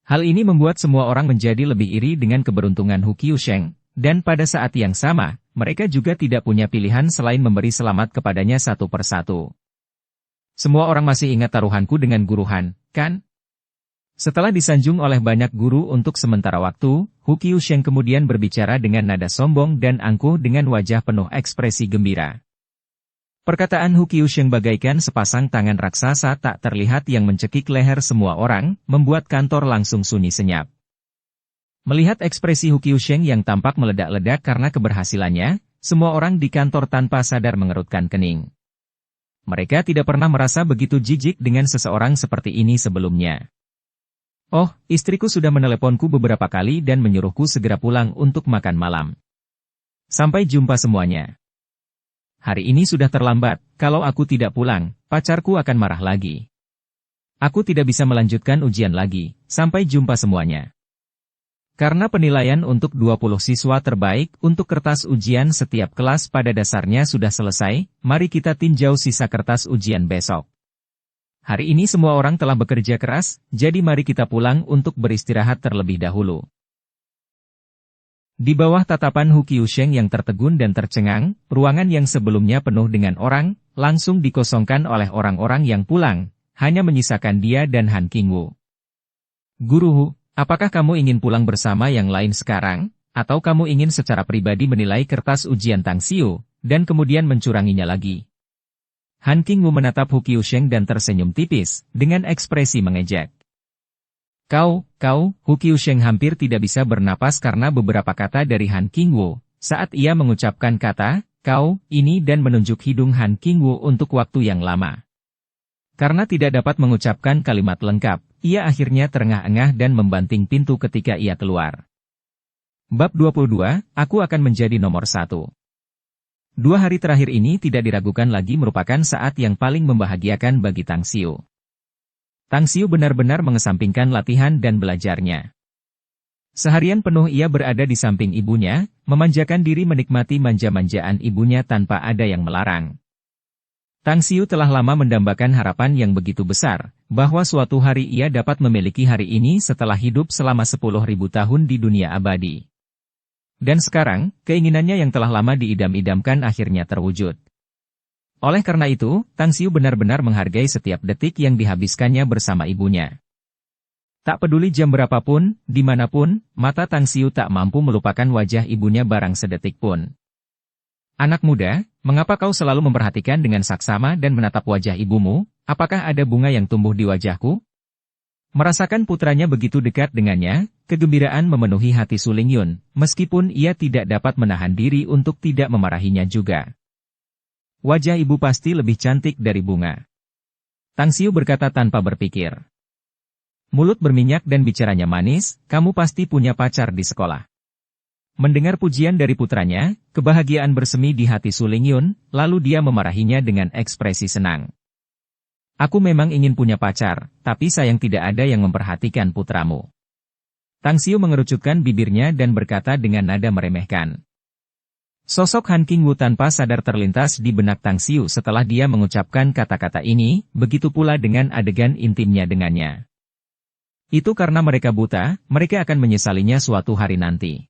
Hal ini membuat semua orang menjadi lebih iri dengan keberuntungan Hu Qiusheng, dan pada saat yang sama, mereka juga tidak punya pilihan selain memberi selamat kepadanya satu persatu. Semua orang masih ingat taruhanku dengan Guru Han, kan? Setelah disanjung oleh banyak guru untuk sementara waktu, Hu Qiusheng kemudian berbicara dengan nada sombong dan angkuh dengan wajah penuh ekspresi gembira. Perkataan Hu Qiusheng bagaikan sepasang tangan raksasa tak terlihat yang mencekik leher semua orang, membuat kantor langsung sunyi senyap. Melihat ekspresi Hu Qiusheng yang tampak meledak-ledak karena keberhasilannya, semua orang di kantor tanpa sadar mengerutkan kening. Mereka tidak pernah merasa begitu jijik dengan seseorang seperti ini sebelumnya. Oh, istriku sudah meneleponku beberapa kali dan menyuruhku segera pulang untuk makan malam. Sampai jumpa semuanya. Hari ini sudah terlambat, kalau aku tidak pulang, pacarku akan marah lagi. Aku tidak bisa melanjutkan ujian lagi, sampai jumpa semuanya. Karena penilaian untuk 20 siswa terbaik untuk kertas ujian setiap kelas pada dasarnya sudah selesai, mari kita tinjau sisa kertas ujian besok. Hari ini semua orang telah bekerja keras, jadi mari kita pulang untuk beristirahat terlebih dahulu. Di bawah tatapan Hu Qiusheng yang tertegun dan tercengang, ruangan yang sebelumnya penuh dengan orang, langsung dikosongkan oleh orang-orang yang pulang, hanya menyisakan dia dan Han Qingwu. Guru Hu, apakah kamu ingin pulang bersama yang lain sekarang, atau kamu ingin secara pribadi menilai kertas ujian Tang Xiu, dan kemudian mencuranginya lagi? Han Qingwu menatap Hu Qiusheng dan tersenyum tipis, dengan ekspresi mengejek. Kau, Hu Qiusheng hampir tidak bisa bernapas karena beberapa kata dari Han Qingwu, saat ia mengucapkan kata, kau, ini dan menunjuk hidung Han Qingwu untuk waktu yang lama. Karena tidak dapat mengucapkan kalimat lengkap, ia akhirnya terengah-engah dan membanting pintu ketika ia keluar. Bab 22, Aku akan menjadi nomor 1. 2 hari terakhir ini tidak diragukan lagi merupakan saat yang paling membahagiakan bagi Tang Xiu. Tang Xiu benar-benar mengesampingkan latihan dan belajarnya. Seharian penuh ia berada di samping ibunya, memanjakan diri menikmati manja-manjaan ibunya tanpa ada yang melarang. Tang Xiu telah lama mendambakan harapan yang begitu besar, bahwa suatu hari ia dapat memiliki hari ini setelah hidup selama 10.000 tahun di dunia abadi. Dan sekarang, keinginannya yang telah lama diidam-idamkan akhirnya terwujud. Oleh karena itu, Tang Xiu benar-benar menghargai setiap detik yang dihabiskannya bersama ibunya. Tak peduli jam berapapun, dimanapun, mata Tang Xiu tak mampu melupakan wajah ibunya barang sedetik pun. Anak muda, mengapa kau selalu memperhatikan dengan saksama dan menatap wajah ibumu? Apakah ada bunga yang tumbuh di wajahku? Merasakan putranya begitu dekat dengannya, kegembiraan memenuhi hati Su Lingyun, meskipun ia tidak dapat menahan diri untuk tidak memarahinya juga. Wajah ibu pasti lebih cantik dari bunga. Tang Xiu berkata tanpa berpikir. Mulut berminyak dan bicaranya manis, kamu pasti punya pacar di sekolah. Mendengar pujian dari putranya, kebahagiaan bersemi di hati Su Lingyun, lalu dia memarahinya dengan ekspresi senang. Aku memang ingin punya pacar, tapi sayang tidak ada yang memperhatikan putramu. Tang Xiu mengerucutkan bibirnya dan berkata dengan nada meremehkan. Sosok Han Qingwu tanpa sadar terlintas di benak Tang Xiu setelah dia mengucapkan kata-kata ini, begitu pula dengan adegan intimnya dengannya. Itu karena mereka buta, mereka akan menyesalinya suatu hari nanti.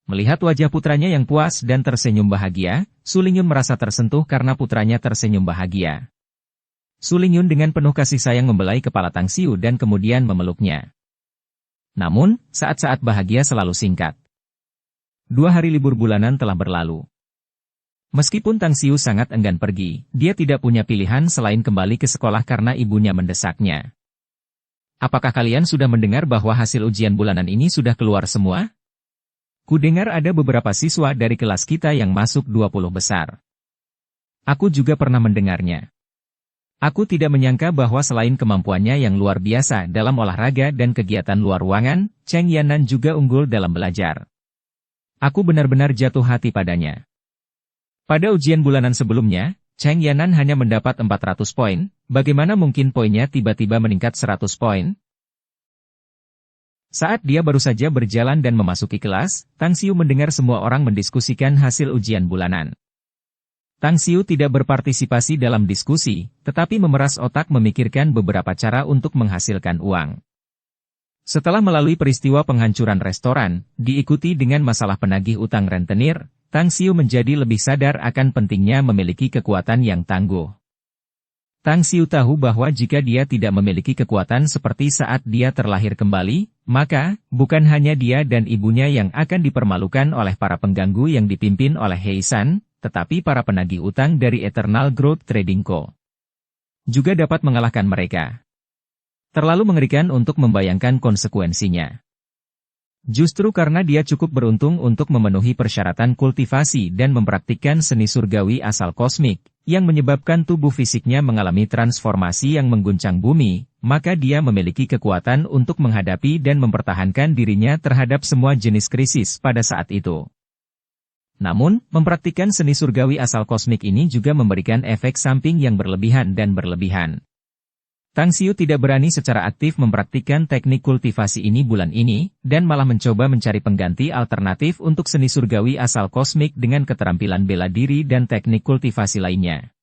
Melihat wajah putranya yang puas dan tersenyum bahagia, Su Lingyun merasa tersentuh karena putranya tersenyum bahagia. Su Lingyun dengan penuh kasih sayang membelai kepala Tang Xiu dan kemudian memeluknya. Namun, saat-saat bahagia selalu singkat. 2 hari libur bulanan telah berlalu. Meskipun Tang Xiu sangat enggan pergi, dia tidak punya pilihan selain kembali ke sekolah karena ibunya mendesaknya. Apakah kalian sudah mendengar bahwa hasil ujian bulanan ini sudah keluar semua? Kudengar ada beberapa siswa dari kelas kita yang masuk 20 besar. Aku juga pernah mendengarnya. Aku tidak menyangka bahwa selain kemampuannya yang luar biasa dalam olahraga dan kegiatan luar ruangan, Cheng Yanan juga unggul dalam belajar. Aku benar-benar jatuh hati padanya. Pada ujian bulanan sebelumnya, Cheng Yanan hanya mendapat 400 poin, bagaimana mungkin poinnya tiba-tiba meningkat 100 poin? Saat dia baru saja berjalan dan memasuki kelas, Tang Xiu mendengar semua orang mendiskusikan hasil ujian bulanan. Tang Xiu tidak berpartisipasi dalam diskusi, tetapi memeras otak memikirkan beberapa cara untuk menghasilkan uang. Setelah melalui peristiwa penghancuran restoran, diikuti dengan masalah penagih utang rentenir, Tang Xiu menjadi lebih sadar akan pentingnya memiliki kekuatan yang tangguh. Tang Xiu tahu bahwa jika dia tidak memiliki kekuatan seperti saat dia terlahir kembali, maka, bukan hanya dia dan ibunya yang akan dipermalukan oleh para pengganggu yang dipimpin oleh He San, tetapi para penagih utang dari Eternal Growth Trading Co. juga dapat mengalahkan mereka. Terlalu mengerikan untuk membayangkan konsekuensinya. Justru karena dia cukup beruntung untuk memenuhi persyaratan kultivasi dan mempraktikkan seni surgawi asal kosmik, yang menyebabkan tubuh fisiknya mengalami transformasi yang mengguncang bumi, maka dia memiliki kekuatan untuk menghadapi dan mempertahankan dirinya terhadap semua jenis krisis pada saat itu. Namun, mempraktikkan seni surgawi asal kosmik ini juga memberikan efek samping yang berlebihan dan berlebihan. Tang Xiu tidak berani secara aktif mempraktikkan teknik kultivasi ini bulan ini, dan malah mencoba mencari pengganti alternatif untuk seni surgawi asal kosmik dengan keterampilan bela diri dan teknik kultivasi lainnya.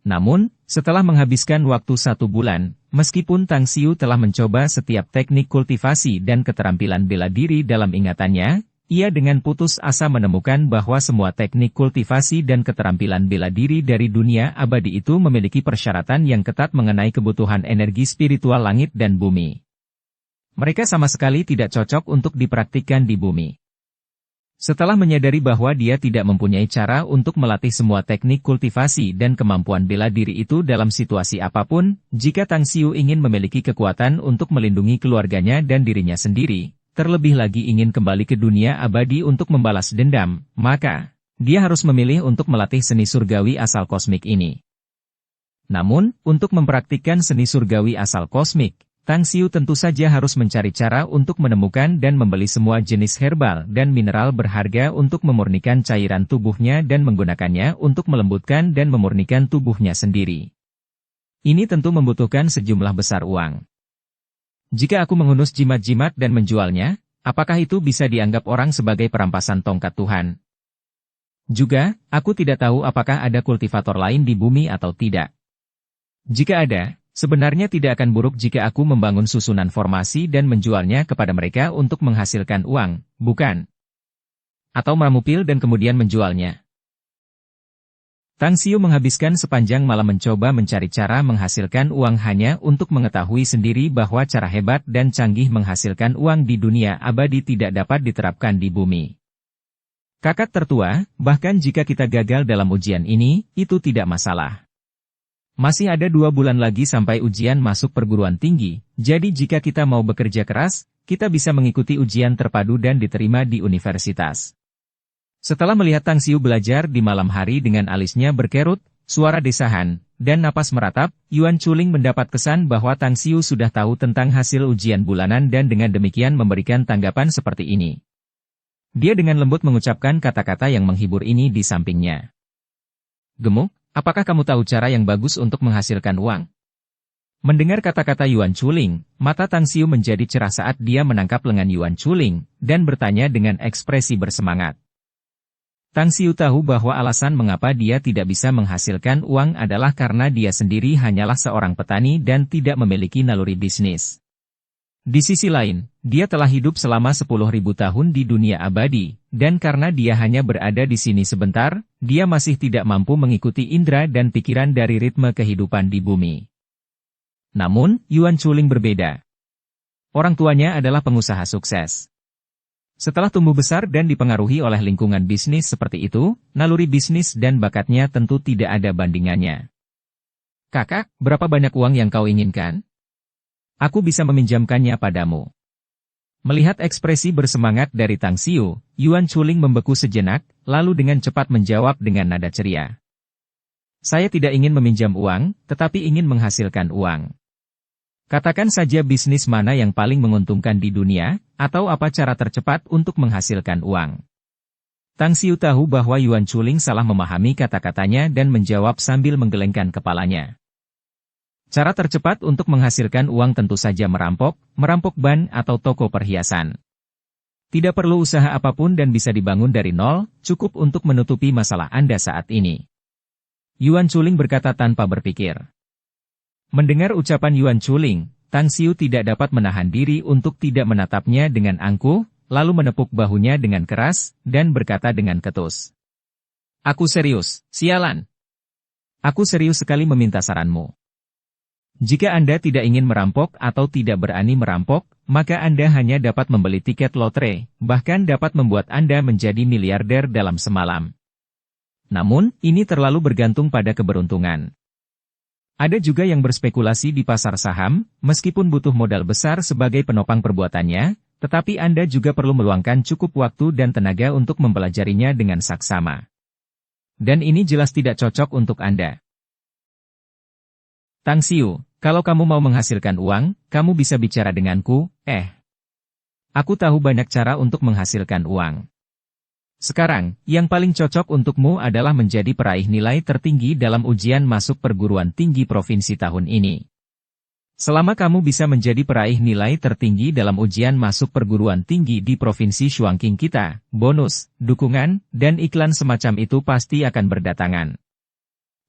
Namun, setelah menghabiskan waktu 1 bulan, meskipun Tang Xiu telah mencoba setiap teknik kultivasi dan keterampilan bela diri dalam ingatannya, ia dengan putus asa menemukan bahwa semua teknik kultivasi dan keterampilan bela diri dari dunia abadi itu memiliki persyaratan yang ketat mengenai kebutuhan energi spiritual langit dan bumi. Mereka sama sekali tidak cocok untuk dipraktikkan di bumi. Setelah menyadari bahwa dia tidak mempunyai cara untuk melatih semua teknik kultivasi dan kemampuan bela diri itu dalam situasi apapun, jika Tang Xiu ingin memiliki kekuatan untuk melindungi keluarganya dan dirinya sendiri, terlebih lagi ingin kembali ke dunia abadi untuk membalas dendam, maka, dia harus memilih untuk melatih seni surgawi asal kosmik ini. Namun, untuk mempraktikkan seni surgawi asal kosmik, Tang Xiu tentu saja harus mencari cara untuk menemukan dan membeli semua jenis herbal dan mineral berharga untuk memurnikan cairan tubuhnya dan menggunakannya untuk melembutkan dan memurnikan tubuhnya sendiri. Ini tentu membutuhkan sejumlah besar uang. Jika aku menghunus jimat-jimat dan menjualnya, apakah itu bisa dianggap orang sebagai perampasan tongkat Tuhan? Juga, aku tidak tahu apakah ada kultivator lain di bumi atau tidak. Jika ada, sebenarnya tidak akan buruk jika aku membangun susunan formasi dan menjualnya kepada mereka untuk menghasilkan uang, bukan? Atau meramu pil dan kemudian menjualnya. Tang Xiu menghabiskan sepanjang malam mencoba mencari cara menghasilkan uang hanya untuk mengetahui sendiri bahwa cara hebat dan canggih menghasilkan uang di dunia abadi tidak dapat diterapkan di bumi. Kakak tertua, bahkan jika kita gagal dalam ujian ini, itu tidak masalah. Masih ada 2 bulan lagi sampai ujian masuk perguruan tinggi, jadi jika kita mau bekerja keras, kita bisa mengikuti ujian terpadu dan diterima di universitas. Setelah melihat Tang Xiu belajar di malam hari dengan alisnya berkerut, suara desahan, dan napas meratap, Yuan Chuling mendapat kesan bahwa Tang Xiu sudah tahu tentang hasil ujian bulanan dan dengan demikian memberikan tanggapan seperti ini. Dia dengan lembut mengucapkan kata-kata yang menghibur ini di sampingnya. Gemuk, apakah kamu tahu cara yang bagus untuk menghasilkan uang? Mendengar kata-kata Yuan Chuling, mata Tang Xiu menjadi cerah saat dia menangkap lengan Yuan Chuling, dan bertanya dengan ekspresi bersemangat. Tang Xiu tahu bahwa alasan mengapa dia tidak bisa menghasilkan uang adalah karena dia sendiri hanyalah seorang petani dan tidak memiliki naluri bisnis. Di sisi lain, dia telah hidup selama 10.000 tahun di dunia abadi, dan karena dia hanya berada di sini sebentar, dia masih tidak mampu mengikuti indera dan pikiran dari ritme kehidupan di bumi. Namun, Yuan Chuling berbeda. Orang tuanya adalah pengusaha sukses. Setelah tumbuh besar dan dipengaruhi oleh lingkungan bisnis seperti itu, naluri bisnis dan bakatnya tentu tidak ada bandingannya. Kakak, berapa banyak uang yang kau inginkan? Aku bisa meminjamkannya padamu. Melihat ekspresi bersemangat dari Tang Xiu, Yuan Chuling membeku sejenak, lalu dengan cepat menjawab dengan nada ceria. Saya tidak ingin meminjam uang, tetapi ingin menghasilkan uang. Katakan saja bisnis mana yang paling menguntungkan di dunia, atau apa cara tercepat untuk menghasilkan uang. Tang Xiu tahu bahwa Yuan Chuling salah memahami kata-katanya dan menjawab sambil menggelengkan kepalanya. Cara tercepat untuk menghasilkan uang tentu saja merampok ban atau toko perhiasan. Tidak perlu usaha apapun dan bisa dibangun dari nol, cukup untuk menutupi masalah Anda saat ini. Yuan Chuling berkata tanpa berpikir. Mendengar ucapan Yuan Chuling, Tang Xiu tidak dapat menahan diri untuk tidak menatapnya dengan angkuh, lalu menepuk bahunya dengan keras, dan berkata dengan ketus. Aku serius, sialan. Aku serius sekali meminta saranmu. Jika Anda tidak ingin merampok atau tidak berani merampok, maka Anda hanya dapat membeli tiket lotre, bahkan dapat membuat Anda menjadi miliarder dalam semalam. Namun, ini terlalu bergantung pada keberuntungan. Ada juga yang berspekulasi di pasar saham, meskipun butuh modal besar sebagai penopang perbuatannya, tetapi Anda juga perlu meluangkan cukup waktu dan tenaga untuk mempelajarinya dengan saksama. Dan ini jelas tidak cocok untuk Anda. Tang Xiu, kalau kamu mau menghasilkan uang, kamu bisa bicara denganku, Aku tahu banyak cara untuk menghasilkan uang. Sekarang, yang paling cocok untukmu adalah menjadi peraih nilai tertinggi dalam ujian masuk perguruan tinggi provinsi tahun ini. Selama kamu bisa menjadi peraih nilai tertinggi dalam ujian masuk perguruan tinggi di provinsi Shuangqing kita, bonus, dukungan, dan iklan semacam itu pasti akan berdatangan.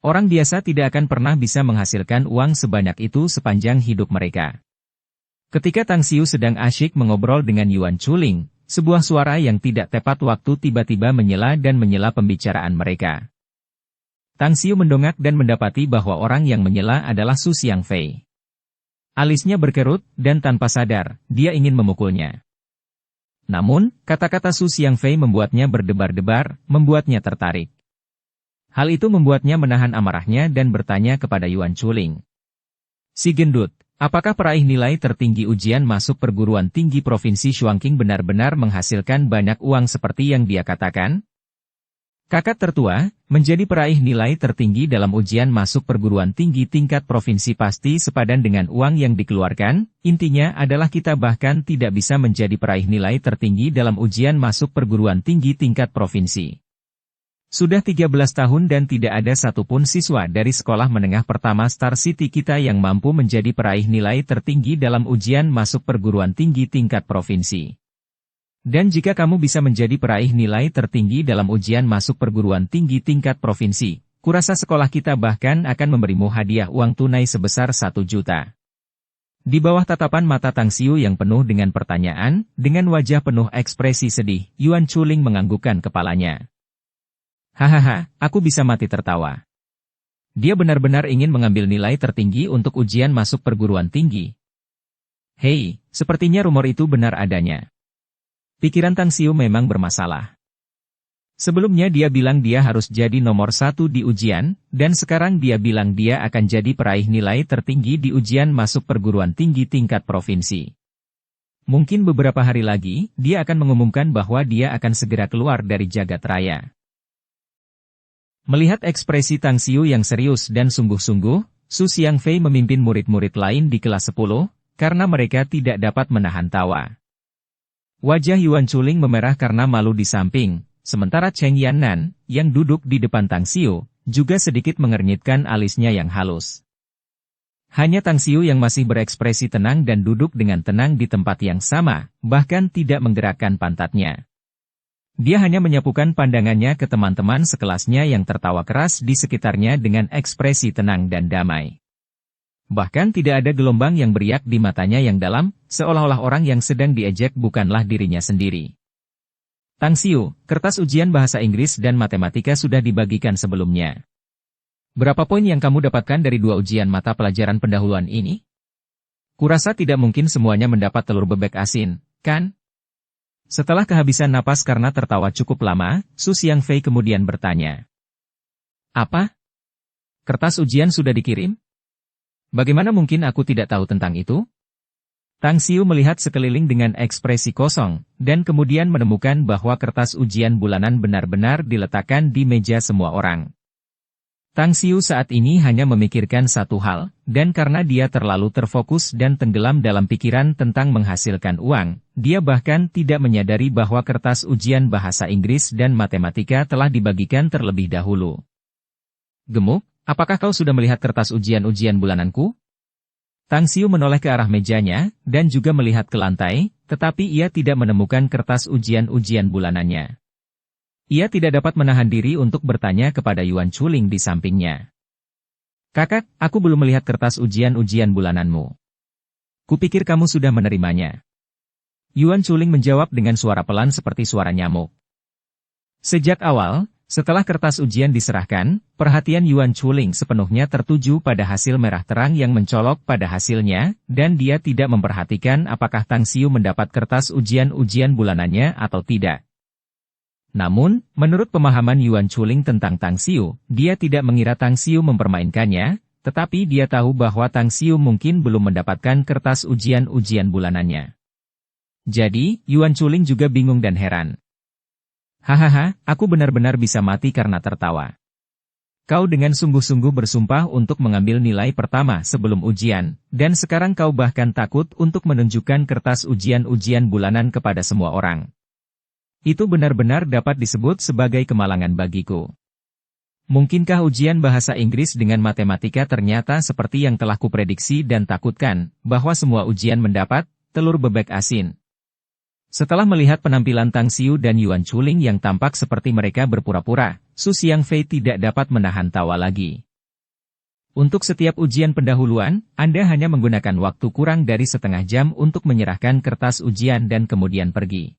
Orang biasa tidak akan pernah bisa menghasilkan uang sebanyak itu sepanjang hidup mereka. Ketika Tang Xiu sedang asyik mengobrol dengan Yuan Chuling, sebuah suara yang tidak tepat waktu tiba-tiba menyela dan menyela pembicaraan mereka. Tang Xiu mendongak dan mendapati bahwa orang yang menyela adalah Su Xiangfei. Alisnya berkerut, dan tanpa sadar, dia ingin memukulnya. Namun, kata-kata Su Xiangfei membuatnya berdebar-debar, membuatnya tertarik. Hal itu membuatnya menahan amarahnya dan bertanya kepada Yuan Chuling. Si gendut, apakah peraih nilai tertinggi ujian masuk perguruan tinggi provinsi Shuangqing benar-benar menghasilkan banyak uang seperti yang dia katakan? Kakak tertua, menjadi peraih nilai tertinggi dalam ujian masuk perguruan tinggi tingkat provinsi pasti sepadan dengan uang yang dikeluarkan, intinya adalah kita bahkan tidak bisa menjadi peraih nilai tertinggi dalam ujian masuk perguruan tinggi tingkat provinsi. Sudah 13 tahun dan tidak ada satupun siswa dari sekolah menengah pertama Star City kita yang mampu menjadi peraih nilai tertinggi dalam ujian masuk perguruan tinggi tingkat provinsi. Dan jika kamu bisa menjadi peraih nilai tertinggi dalam ujian masuk perguruan tinggi tingkat provinsi, kurasa sekolah kita bahkan akan memberimu hadiah uang tunai sebesar 1 juta. Di bawah tatapan mata Tang Xiu yang penuh dengan pertanyaan, dengan wajah penuh ekspresi sedih, Yuan Chuling menganggukkan kepalanya. Hahaha, aku bisa mati tertawa. Dia benar-benar ingin mengambil nilai tertinggi untuk ujian masuk perguruan tinggi. Hei, sepertinya rumor itu benar adanya. Pikiran Tang Xiu memang bermasalah. Sebelumnya dia bilang dia harus jadi nomor 1 di ujian, dan sekarang dia bilang dia akan jadi peraih nilai tertinggi di ujian masuk perguruan tinggi tingkat provinsi. Mungkin beberapa hari lagi, dia akan mengumumkan bahwa dia akan segera keluar dari jagat raya. Melihat ekspresi Tang Xiu yang serius dan sungguh-sungguh, Su Xiangfei memimpin murid-murid lain di kelas 10, karena mereka tidak dapat menahan tawa. Wajah Yuan Chuling memerah karena malu di samping, sementara Cheng Yannan, yang duduk di depan Tang Xiu, juga sedikit mengernyitkan alisnya yang halus. Hanya Tang Xiu yang masih berekspresi tenang dan duduk dengan tenang di tempat yang sama, bahkan tidak menggerakkan pantatnya. Dia hanya menyapukan pandangannya ke teman-teman sekelasnya yang tertawa keras di sekitarnya dengan ekspresi tenang dan damai. Bahkan tidak ada gelombang yang beriak di matanya yang dalam, seolah-olah orang yang sedang diejek bukanlah dirinya sendiri. Tang Xiu, kertas ujian bahasa Inggris dan matematika sudah dibagikan sebelumnya. Berapa poin yang kamu dapatkan dari 2 ujian mata pelajaran pendahuluan ini? Kurasa tidak mungkin semuanya mendapat telur bebek asin, kan? Setelah kehabisan napas karena tertawa cukup lama, Su Xiangfei kemudian bertanya. Apa? Kertas ujian sudah dikirim? Bagaimana mungkin aku tidak tahu tentang itu? Tang Xiu melihat sekeliling dengan ekspresi kosong, dan kemudian menemukan bahwa kertas ujian bulanan benar-benar diletakkan di meja semua orang. Tang Xiu saat ini hanya memikirkan satu hal, dan karena dia terlalu terfokus dan tenggelam dalam pikiran tentang menghasilkan uang, dia bahkan tidak menyadari bahwa kertas ujian bahasa Inggris dan matematika telah dibagikan terlebih dahulu. Gemuk? Apakah kau sudah melihat kertas ujian-ujian bulananku? Tang Xiu menoleh ke arah mejanya, dan juga melihat ke lantai, tetapi ia tidak menemukan kertas ujian-ujian bulanannya. Ia tidak dapat menahan diri untuk bertanya kepada Yuan Chuling di sampingnya. Kakak, aku belum melihat kertas ujian-ujian bulananmu. Kupikir kamu sudah menerimanya. Yuan Chuling menjawab dengan suara pelan seperti suara nyamuk. Sejak awal, setelah kertas ujian diserahkan, perhatian Yuan Chuling sepenuhnya tertuju pada hasil merah terang yang mencolok pada hasilnya, dan dia tidak memperhatikan apakah Tang Xiu mendapat kertas ujian-ujian bulanannya atau tidak. Namun, menurut pemahaman Yuan Chuling tentang Tang Xiu, dia tidak mengira Tang Xiu mempermainkannya, tetapi dia tahu bahwa Tang Xiu mungkin belum mendapatkan kertas ujian-ujian bulanannya. Jadi, Yuan Chuling juga bingung dan heran. Hahaha, aku benar-benar bisa mati karena tertawa. Kau dengan sungguh-sungguh bersumpah untuk mengambil nilai pertama sebelum ujian, dan sekarang kau bahkan takut untuk menunjukkan kertas ujian-ujian bulanan kepada semua orang. Itu benar-benar dapat disebut sebagai kemalangan bagiku. Mungkinkah ujian bahasa Inggris dengan matematika ternyata seperti yang telah kuprediksi dan takutkan, bahwa semua ujian mendapat telur bebek asin? Setelah melihat penampilan Tang Xiu dan Yuan Chuling yang tampak seperti mereka berpura-pura, Su Xiangfei tidak dapat menahan tawa lagi. Untuk setiap ujian pendahuluan, Anda hanya menggunakan waktu kurang dari setengah jam untuk menyerahkan kertas ujian dan kemudian pergi.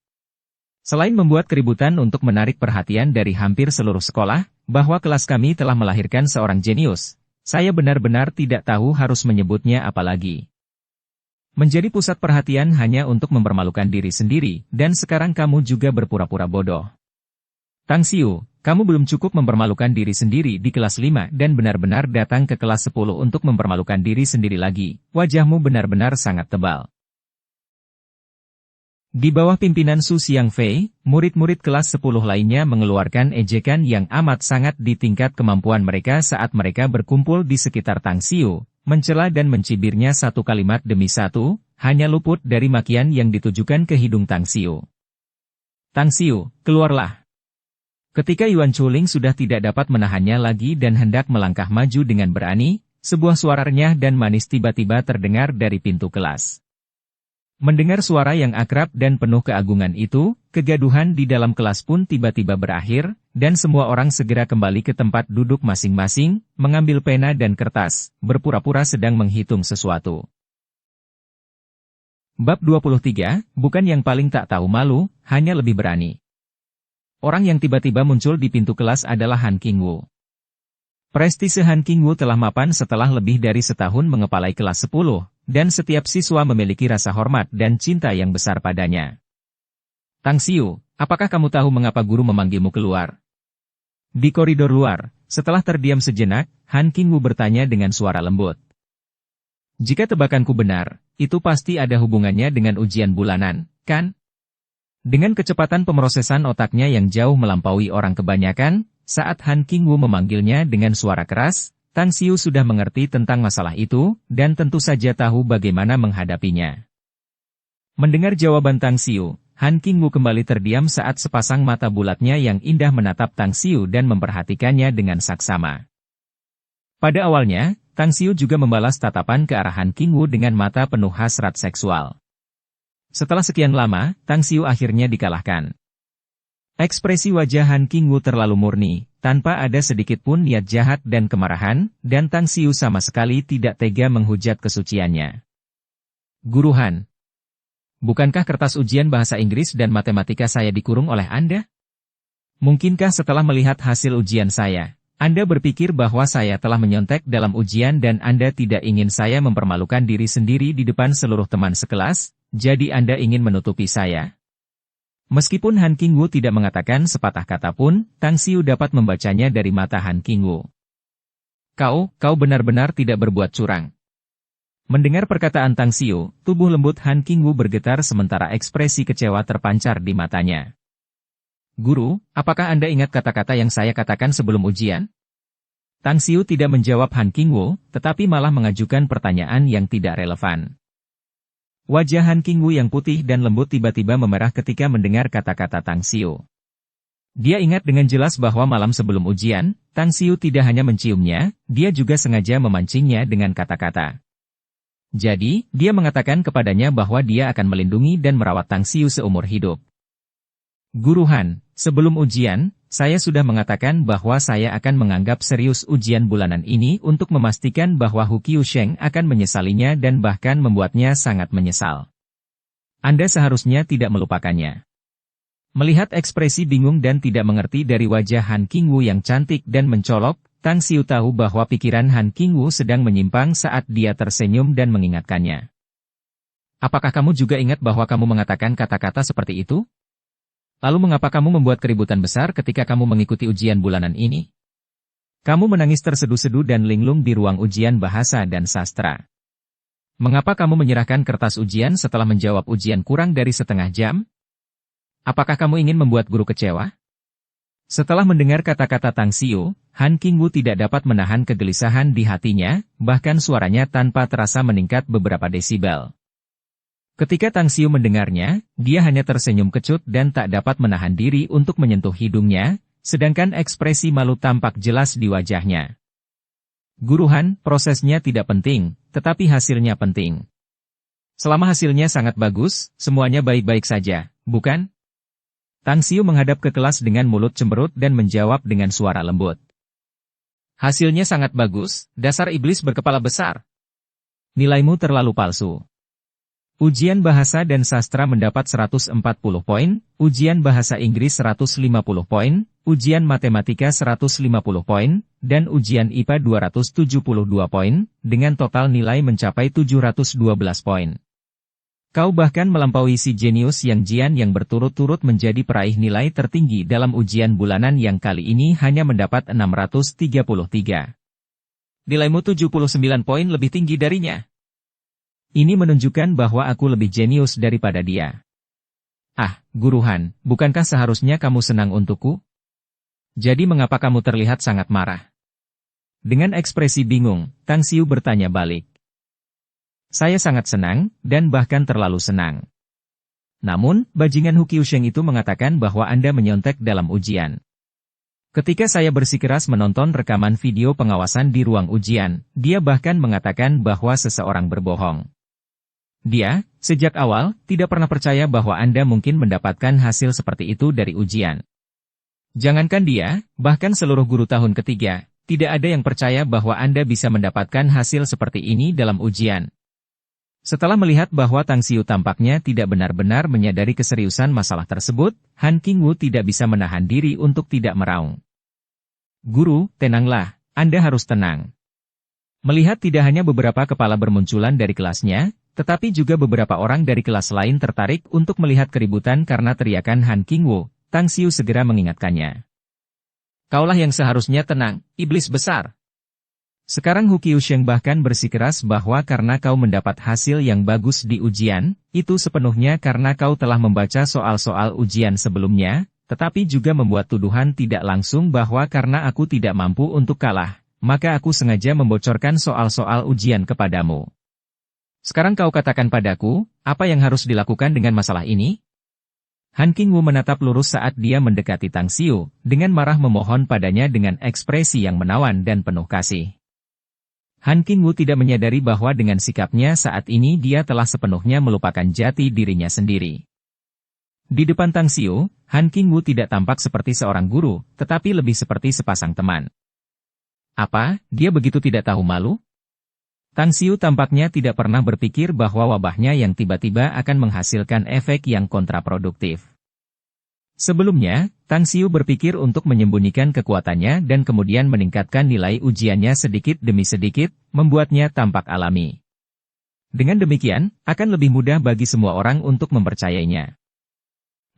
Selain membuat keributan untuk menarik perhatian dari hampir seluruh sekolah, bahwa kelas kami telah melahirkan seorang jenius, saya benar-benar tidak tahu harus menyebutnya apa lagi. Menjadi pusat perhatian hanya untuk mempermalukan diri sendiri, dan sekarang kamu juga berpura-pura bodoh. Tang Xiu, kamu belum cukup mempermalukan diri sendiri di kelas 5 dan benar-benar datang ke kelas 10 untuk mempermalukan diri sendiri lagi, wajahmu benar-benar sangat tebal. Di bawah pimpinan Su Xiangfei, murid-murid kelas 10 lainnya mengeluarkan ejekan yang amat sangat di tingkat kemampuan mereka saat mereka berkumpul di sekitar Tang Xiu, mencela dan mencibirnya satu kalimat demi satu, hanya luput dari makian yang ditujukan ke hidung Tang Xiu. Tang Xiu, keluarlah. Ketika Yuan Chuling sudah tidak dapat menahannya lagi dan hendak melangkah maju dengan berani, sebuah suara renyah dan manis tiba-tiba terdengar dari pintu kelas. Mendengar suara yang akrab dan penuh keagungan itu, kegaduhan di dalam kelas pun tiba-tiba berakhir, dan semua orang segera kembali ke tempat duduk masing-masing, mengambil pena dan kertas, berpura-pura sedang menghitung sesuatu. Bab 23, bukan yang paling tak tahu malu, hanya lebih berani. Orang yang tiba-tiba muncul di pintu kelas adalah Han Qingwu. Prestise Han Qingwu telah mapan setelah lebih dari setahun mengepalai kelas 10. Dan setiap siswa memiliki rasa hormat dan cinta yang besar padanya. Tang Xiu, apakah kamu tahu mengapa guru memanggilmu keluar? Di koridor luar, setelah terdiam sejenak, Han Qingwu bertanya dengan suara lembut. Jika tebakanku benar, itu pasti ada hubungannya dengan ujian bulanan, kan? Dengan kecepatan pemrosesan otaknya yang jauh melampaui orang kebanyakan, saat Han Qingwu memanggilnya dengan suara keras, Tang Xiu sudah mengerti tentang masalah itu, dan tentu saja tahu bagaimana menghadapinya. Mendengar jawaban Tang Xiu, Han Qingwu kembali terdiam saat sepasang mata bulatnya yang indah menatap Tang Xiu dan memperhatikannya dengan saksama. Pada awalnya, Tang Xiu juga membalas tatapan ke arah Han Qingwu dengan mata penuh hasrat seksual. Setelah sekian lama, Tang Xiu akhirnya dikalahkan. Ekspresi wajah Han Qingwu terlalu murni, tanpa ada sedikit pun niat jahat dan kemarahan, dan Tang Xiu sama sekali tidak tega menghujat kesuciannya. Guru Han, bukankah kertas ujian bahasa Inggris dan matematika saya dikurung oleh Anda? Mungkinkah setelah melihat hasil ujian saya, Anda berpikir bahwa saya telah menyontek dalam ujian dan Anda tidak ingin saya mempermalukan diri sendiri di depan seluruh teman sekelas, jadi Anda ingin menutupi saya? Meskipun Han Qingwu tidak mengatakan sepatah kata pun, Tang Xiu dapat membacanya dari mata Han Qingwu. Kau benar-benar tidak berbuat curang. Mendengar perkataan Tang Xiu, tubuh lembut Han Qingwu bergetar sementara ekspresi kecewa terpancar di matanya. Guru, apakah Anda ingat kata-kata yang saya katakan sebelum ujian? Tang Xiu tidak menjawab Han Qingwu, tetapi malah mengajukan pertanyaan yang tidak relevan. Wajah Han Qingwu yang putih dan lembut tiba-tiba memerah ketika mendengar kata-kata Tang Xiu. Dia ingat dengan jelas bahwa malam sebelum ujian, Tang Xiu tidak hanya menciumnya, dia juga sengaja memancingnya dengan kata-kata. Jadi, dia mengatakan kepadanya bahwa dia akan melindungi dan merawat Tang Xiu seumur hidup. Guru Han, sebelum ujian, saya sudah mengatakan bahwa saya akan menganggap serius ujian bulanan ini untuk memastikan bahwa Hu Qiusheng akan menyesalinya dan bahkan membuatnya sangat menyesal. Anda seharusnya tidak melupakannya. Melihat ekspresi bingung dan tidak mengerti dari wajah Han Qingwu yang cantik dan mencolok, Tang Xiu tahu bahwa pikiran Han Qingwu sedang menyimpang saat dia tersenyum dan mengingatkannya. Apakah kamu juga ingat bahwa kamu mengatakan kata-kata seperti itu? Lalu mengapa kamu membuat keributan besar ketika kamu mengikuti ujian bulanan ini? Kamu menangis terseduh-seduh dan linglung di ruang ujian bahasa dan sastra. Mengapa kamu menyerahkan kertas ujian setelah menjawab ujian kurang dari setengah jam? Apakah kamu ingin membuat guru kecewa? Setelah mendengar kata-kata Tang Xiu, Han Qingwu tidak dapat menahan kegelisahan di hatinya, bahkan suaranya tanpa terasa meningkat beberapa desibel. Ketika Tang Xiu mendengarnya, dia hanya tersenyum kecut dan tak dapat menahan diri untuk menyentuh hidungnya, sedangkan ekspresi malu tampak jelas di wajahnya. Guru Han, prosesnya tidak penting, tetapi hasilnya penting. Selama hasilnya sangat bagus, semuanya baik-baik saja, bukan? Tang Xiu menghadap ke kelas dengan mulut cemberut dan menjawab dengan suara lembut. Hasilnya sangat bagus, dasar iblis berkepala besar. Nilaimu terlalu palsu. Ujian bahasa dan sastra mendapat 140 poin, ujian bahasa Inggris 150 poin, ujian matematika 150 poin, dan ujian IPA 272 poin, dengan total nilai mencapai 712 poin. Kau bahkan melampaui si jenius Yang Jian yang berturut-turut menjadi peraih nilai tertinggi dalam ujian bulanan yang kali ini hanya mendapat 633. Nilaimu 79 poin lebih tinggi darinya. Ini menunjukkan bahwa aku lebih jenius daripada dia. Ah, Guru Han, bukankah seharusnya kamu senang untukku? Jadi mengapa kamu terlihat sangat marah? Dengan ekspresi bingung, Tang Xiu bertanya balik. Saya sangat senang, dan bahkan terlalu senang. Namun, bajingan Hu Qiusheng itu mengatakan bahwa Anda menyontek dalam ujian. Ketika saya bersikeras menonton rekaman video pengawasan di ruang ujian, dia bahkan mengatakan bahwa seseorang berbohong. Dia, sejak awal, tidak pernah percaya bahwa Anda mungkin mendapatkan hasil seperti itu dari ujian. Jangankan dia, bahkan seluruh guru tahun ketiga, tidak ada yang percaya bahwa Anda bisa mendapatkan hasil seperti ini dalam ujian. Setelah melihat bahwa Tang Xiu tampaknya tidak benar-benar menyadari keseriusan masalah tersebut, Han Qingwu tidak bisa menahan diri untuk tidak meraung. Guru, tenanglah, Anda harus tenang. Melihat tidak hanya beberapa kepala bermunculan dari kelasnya, tetapi juga beberapa orang dari kelas lain tertarik untuk melihat keributan karena teriakan Han Qingwu, Tang Xiu segera mengingatkannya. Kaulah yang seharusnya tenang, iblis besar. Sekarang Hu Qiusheng bahkan bersikeras bahwa karena kau mendapat hasil yang bagus di ujian, itu sepenuhnya karena kau telah membaca soal-soal ujian sebelumnya, tetapi juga membuat tuduhan tidak langsung bahwa karena aku tidak mampu untuk kalah, maka aku sengaja membocorkan soal-soal ujian kepadamu. Sekarang kau katakan padaku, apa yang harus dilakukan dengan masalah ini? Han Qingwu menatap lurus saat dia mendekati Tang Xiu, dengan marah memohon padanya dengan ekspresi yang menawan dan penuh kasih. Han Qingwu tidak menyadari bahwa dengan sikapnya saat ini dia telah sepenuhnya melupakan jati dirinya sendiri. Di depan Tang Xiu, Han Qingwu tidak tampak seperti seorang guru, tetapi lebih seperti sepasang teman. Apa, dia begitu tidak tahu malu? Tang Xiu tampaknya tidak pernah berpikir bahwa wabahnya yang tiba-tiba akan menghasilkan efek yang kontraproduktif. Sebelumnya, Tang Xiu berpikir untuk menyembunyikan kekuatannya dan kemudian meningkatkan nilai ujiannya sedikit demi sedikit, membuatnya tampak alami. Dengan demikian, akan lebih mudah bagi semua orang untuk mempercayainya.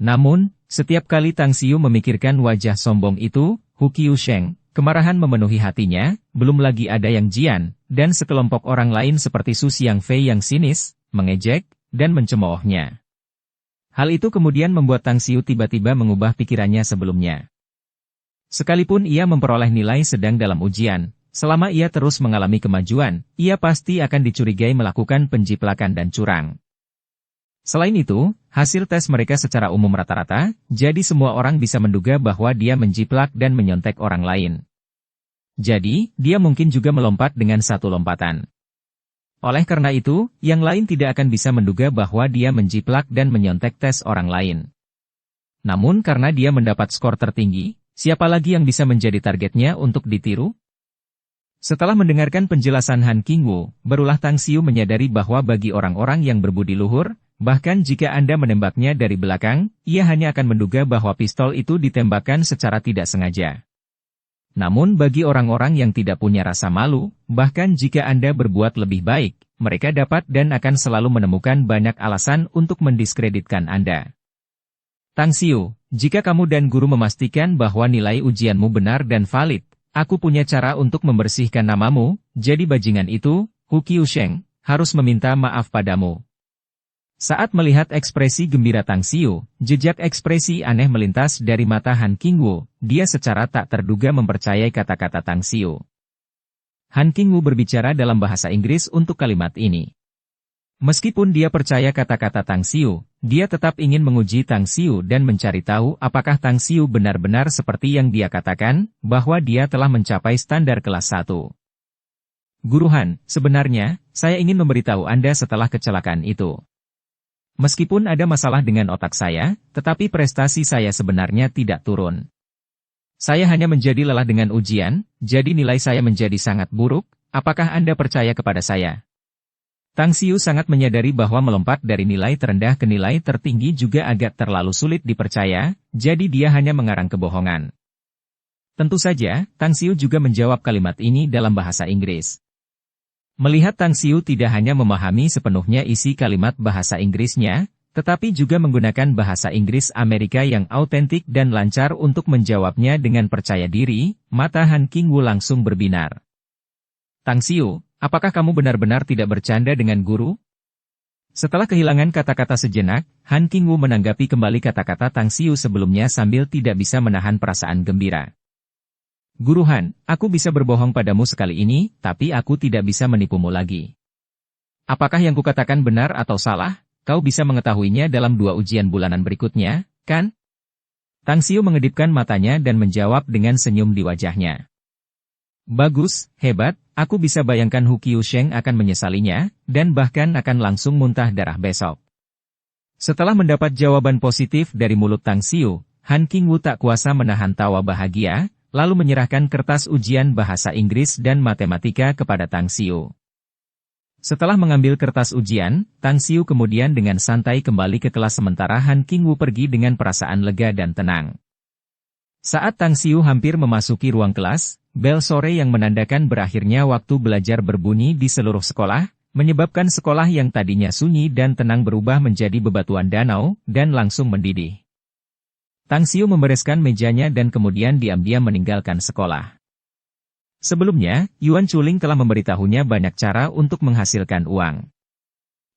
Namun, setiap kali Tang Xiu memikirkan wajah sombong itu, Hu Qiusheng, kemarahan memenuhi hatinya, belum lagi ada Yang Jian, dan sekelompok orang lain seperti Su Xiangfei yang sinis, mengejek, dan mencemoohnya. Hal itu kemudian membuat Tang Xiu tiba-tiba mengubah pikirannya sebelumnya. Sekalipun ia memperoleh nilai sedang dalam ujian, selama ia terus mengalami kemajuan, ia pasti akan dicurigai melakukan penjiplakan dan curang. Selain itu, hasil tes mereka secara umum rata-rata, jadi semua orang bisa menduga bahwa dia menjiplak dan menyontek orang lain. Jadi, dia mungkin juga melompat dengan satu lompatan. Oleh karena itu, yang lain tidak akan bisa menduga bahwa dia menjiplak dan menyontek tes orang lain. Namun karena dia mendapat skor tertinggi, siapa lagi yang bisa menjadi targetnya untuk ditiru? Setelah mendengarkan penjelasan Han Qingwu, barulah Tang Xiu menyadari bahwa bagi orang-orang yang berbudi luhur, bahkan jika Anda menembaknya dari belakang, ia hanya akan menduga bahwa pistol itu ditembakkan secara tidak sengaja. Namun bagi orang-orang yang tidak punya rasa malu, bahkan jika Anda berbuat lebih baik, mereka dapat dan akan selalu menemukan banyak alasan untuk mendiskreditkan Anda. Tang Xiu, jika kamu dan guru memastikan bahwa nilai ujianmu benar dan valid, aku punya cara untuk membersihkan namamu, jadi bajingan itu, Hu Qiusheng, harus meminta maaf padamu. Saat melihat ekspresi gembira Tang Xiu, jejak ekspresi aneh melintas dari mata Han Qingwu, dia secara tak terduga mempercayai kata-kata Tang Xiu. Han Qingwu berbicara dalam bahasa Inggris untuk kalimat ini. Meskipun dia percaya kata-kata Tang Xiu, dia tetap ingin menguji Tang Xiu dan mencari tahu apakah Tang Xiu benar-benar seperti yang dia katakan, bahwa dia telah mencapai standar kelas 1. Guru Han, sebenarnya, saya ingin memberitahu Anda setelah kecelakaan itu. Meskipun ada masalah dengan otak saya, tetapi prestasi saya sebenarnya tidak turun. Saya hanya menjadi lelah dengan ujian, jadi nilai saya menjadi sangat buruk. Apakah Anda percaya kepada saya? Tang Xiu sangat menyadari bahwa melompat dari nilai terendah ke nilai tertinggi juga agak terlalu sulit dipercaya, jadi dia hanya mengarang kebohongan. Tentu saja, Tang Xiu juga menjawab kalimat ini dalam bahasa Inggris. Melihat Tang Xiu tidak hanya memahami sepenuhnya isi kalimat bahasa Inggrisnya, tetapi juga menggunakan bahasa Inggris Amerika yang autentik dan lancar untuk menjawabnya dengan percaya diri, mata Han Qingwu langsung berbinar. Tang Xiu, apakah kamu benar-benar tidak bercanda dengan guru? Setelah kehilangan kata-kata sejenak, Han Qingwu menanggapi kembali kata-kata Tang Xiu sebelumnya sambil tidak bisa menahan perasaan gembira. Guru Han, aku bisa berbohong padamu sekali ini, tapi aku tidak bisa menipumu lagi. Apakah yang kukatakan benar atau salah? Kau bisa mengetahuinya dalam 2 ujian bulanan berikutnya, kan? Tang Xiu mengedipkan matanya dan menjawab dengan senyum di wajahnya. Bagus, hebat, aku bisa bayangkan Hu Qiusheng akan menyesalinya, dan bahkan akan langsung muntah darah besok. Setelah mendapat jawaban positif dari mulut Tang Xiu, Han Qingwu tak kuasa menahan tawa bahagia, lalu menyerahkan kertas ujian bahasa Inggris dan matematika kepada Tang Xiu. Setelah mengambil kertas ujian, Tang Xiu kemudian dengan santai kembali ke kelas sementara Han Qingwu pergi dengan perasaan lega dan tenang. Saat Tang Xiu hampir memasuki ruang kelas, bel sore yang menandakan berakhirnya waktu belajar berbunyi di seluruh sekolah, menyebabkan sekolah yang tadinya sunyi dan tenang berubah menjadi bebatuan danau, dan langsung mendidih. Tang Xiu membereskan mejanya dan kemudian diam-diam meninggalkan sekolah. Sebelumnya, Yuan Chuling telah memberitahunya banyak cara untuk menghasilkan uang.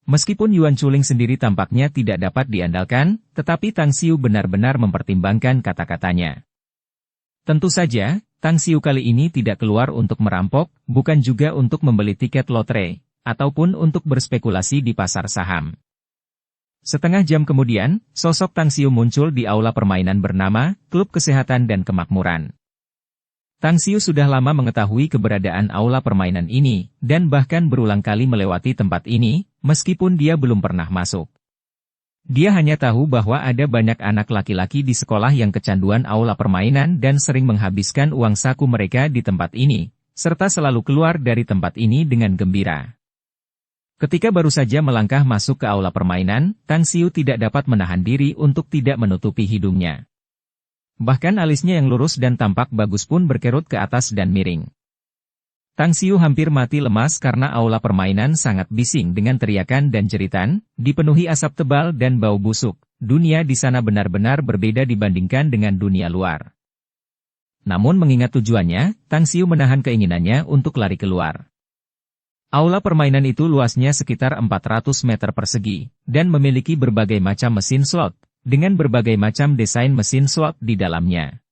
Meskipun Yuan Chuling sendiri tampaknya tidak dapat diandalkan, tetapi Tang Xiu benar-benar mempertimbangkan kata-katanya. Tentu saja, Tang Xiu kali ini tidak keluar untuk merampok, bukan juga untuk membeli tiket lotre, ataupun untuk berspekulasi di pasar saham. Setengah jam kemudian, sosok Tang Xiu muncul di aula permainan bernama Klub Kesehatan dan Kemakmuran. Tang Xiu sudah lama mengetahui keberadaan aula permainan ini, dan bahkan berulang kali melewati tempat ini, meskipun dia belum pernah masuk. Dia hanya tahu bahwa ada banyak anak laki-laki di sekolah yang kecanduan aula permainan dan sering menghabiskan uang saku mereka di tempat ini, serta selalu keluar dari tempat ini dengan gembira. Ketika baru saja melangkah masuk ke aula permainan, Tang Xiu tidak dapat menahan diri untuk tidak menutupi hidungnya. Bahkan alisnya yang lurus dan tampak bagus pun berkerut ke atas dan miring. Tang Xiu hampir mati lemas karena aula permainan sangat bising dengan teriakan dan jeritan, dipenuhi asap tebal dan bau busuk. Dunia di sana benar-benar berbeda dibandingkan dengan dunia luar. Namun mengingat tujuannya, Tang Xiu menahan keinginannya untuk lari keluar. Aula permainan itu luasnya sekitar 400 meter persegi, dan memiliki berbagai macam mesin slot, dengan berbagai macam desain mesin slot di dalamnya.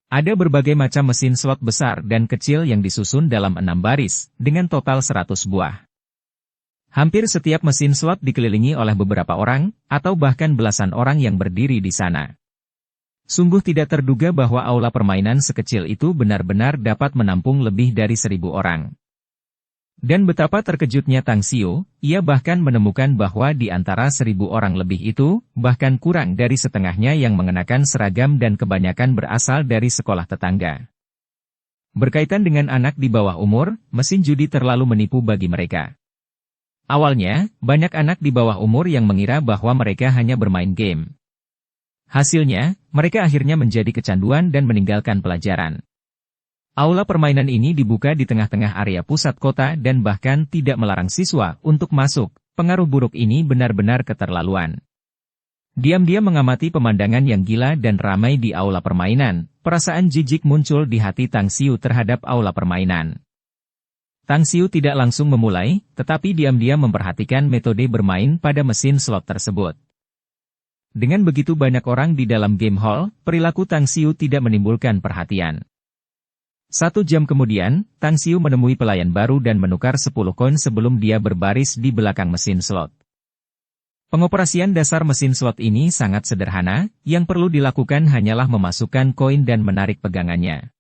Ada berbagai macam mesin slot besar dan kecil yang disusun dalam 6 baris, dengan total 100 buah. Hampir setiap mesin slot dikelilingi oleh beberapa orang, atau bahkan belasan orang yang berdiri di sana. Sungguh tidak terduga bahwa aula permainan sekecil itu benar-benar dapat menampung lebih dari 1.000 orang. Dan betapa terkejutnya Tang Xiu, ia bahkan menemukan bahwa di antara 1.000 orang lebih itu, bahkan kurang dari setengahnya yang mengenakan seragam dan kebanyakan berasal dari sekolah tetangga. Berkaitan dengan anak di bawah umur, mesin judi terlalu menipu bagi mereka. Awalnya, banyak anak di bawah umur yang mengira bahwa mereka hanya bermain game. Hasilnya, mereka akhirnya menjadi kecanduan dan meninggalkan pelajaran. Aula permainan ini dibuka di tengah-tengah area pusat kota dan bahkan tidak melarang siswa untuk masuk. Pengaruh buruk ini benar-benar keterlaluan. Diam-diam mengamati pemandangan yang gila dan ramai di aula permainan, perasaan jijik muncul di hati Tang Xiu terhadap aula permainan. Tang Xiu tidak langsung memulai, tetapi diam-diam memperhatikan metode bermain pada mesin slot tersebut. Dengan begitu banyak orang di dalam game hall, perilaku Tang Xiu tidak menimbulkan perhatian. 1 jam kemudian, Tang Xiu menemui pelayan baru dan menukar 10 koin sebelum dia berbaris di belakang mesin slot. Pengoperasian dasar mesin slot ini sangat sederhana, yang perlu dilakukan hanyalah memasukkan koin dan menarik pegangannya.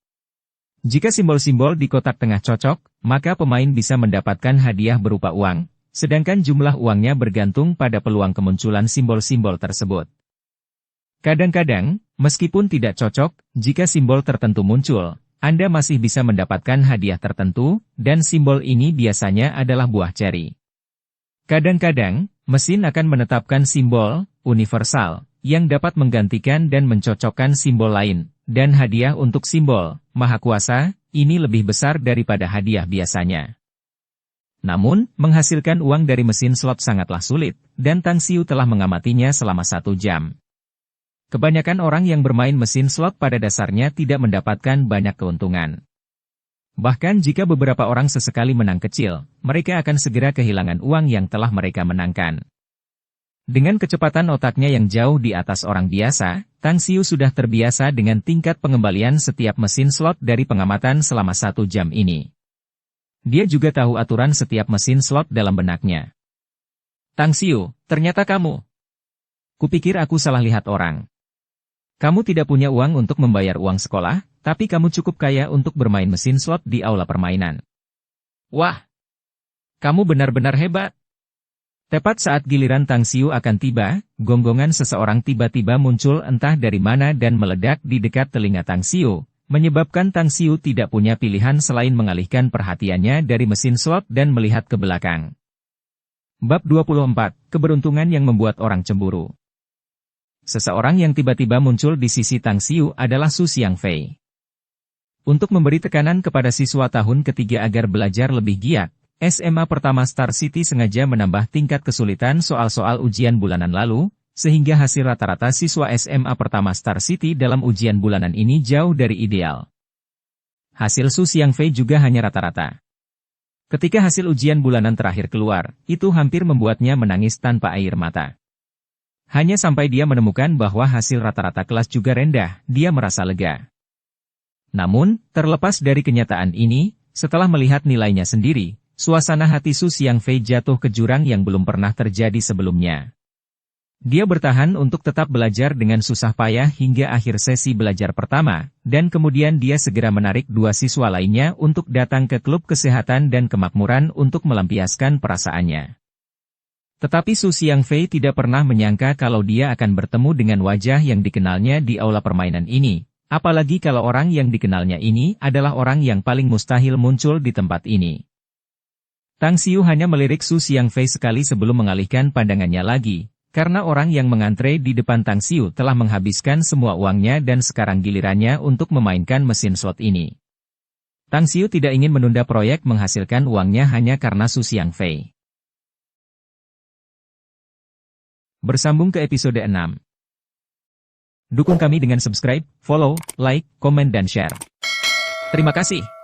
Jika simbol-simbol di kotak tengah cocok, maka pemain bisa mendapatkan hadiah berupa uang, sedangkan jumlah uangnya bergantung pada peluang kemunculan simbol-simbol tersebut. Kadang-kadang, meskipun tidak cocok, jika simbol tertentu muncul, Anda masih bisa mendapatkan hadiah tertentu, dan simbol ini biasanya adalah buah ceri. Kadang-kadang, mesin akan menetapkan simbol universal yang dapat menggantikan dan mencocokkan simbol lain, dan hadiah untuk simbol Maha Kuasa ini lebih besar daripada hadiah biasanya. Namun, menghasilkan uang dari mesin slot sangatlah sulit, dan Tang Xiu telah mengamatinya selama 1 jam. Kebanyakan orang yang bermain mesin slot pada dasarnya tidak mendapatkan banyak keuntungan. Bahkan jika beberapa orang sesekali menang kecil, mereka akan segera kehilangan uang yang telah mereka menangkan. Dengan kecepatan otaknya yang jauh di atas orang biasa, Tang Xiu sudah terbiasa dengan tingkat pengembalian setiap mesin slot dari pengamatan selama 1 jam ini. Dia juga tahu aturan setiap mesin slot dalam benaknya. Tang Xiu, ternyata kamu. Kupikir aku salah lihat orang. Kamu tidak punya uang untuk membayar uang sekolah, tapi kamu cukup kaya untuk bermain mesin slot di aula permainan. Wah! Kamu benar-benar hebat. Tepat saat giliran Tang Xiu akan tiba, gonggongan seseorang tiba-tiba muncul entah dari mana dan meledak di dekat telinga Tang Xiu, menyebabkan Tang Xiu tidak punya pilihan selain mengalihkan perhatiannya dari mesin slot dan melihat ke belakang. Bab 24, Keberuntungan yang membuat orang cemburu. Seseorang yang tiba-tiba muncul di sisi Tang Xiu adalah Su Xiangfei. Untuk memberi tekanan kepada siswa tahun ketiga agar belajar lebih giat, SMA pertama Star City sengaja menambah tingkat kesulitan soal-soal ujian bulanan lalu, sehingga hasil rata-rata siswa SMA pertama Star City dalam ujian bulanan ini jauh dari ideal. Hasil Su Xiangfei juga hanya rata-rata. Ketika hasil ujian bulanan terakhir keluar, itu hampir membuatnya menangis tanpa air mata. Hanya sampai dia menemukan bahwa hasil rata-rata kelas juga rendah, dia merasa lega. Namun, terlepas dari kenyataan ini, setelah melihat nilainya sendiri, suasana hati Su Xiangfei jatuh ke jurang yang belum pernah terjadi sebelumnya. Dia bertahan untuk tetap belajar dengan susah payah hingga akhir sesi belajar pertama, dan kemudian dia segera menarik 2 siswa lainnya untuk datang ke klub kesehatan dan kemakmuran untuk melampiaskan perasaannya. Tetapi Su Xiangfei tidak pernah menyangka kalau dia akan bertemu dengan wajah yang dikenalnya di aula permainan ini, apalagi kalau orang yang dikenalnya ini adalah orang yang paling mustahil muncul di tempat ini. Tang Xiu hanya melirik Su Xiangfei sekali sebelum mengalihkan pandangannya lagi, karena orang yang mengantre di depan Tang Xiu telah menghabiskan semua uangnya dan sekarang gilirannya untuk memainkan mesin slot ini. Tang Xiu tidak ingin menunda proyek menghasilkan uangnya hanya karena Su Xiangfei. Bersambung ke episode 6. Dukung kami dengan subscribe, follow, like, komen dan share. Terima kasih.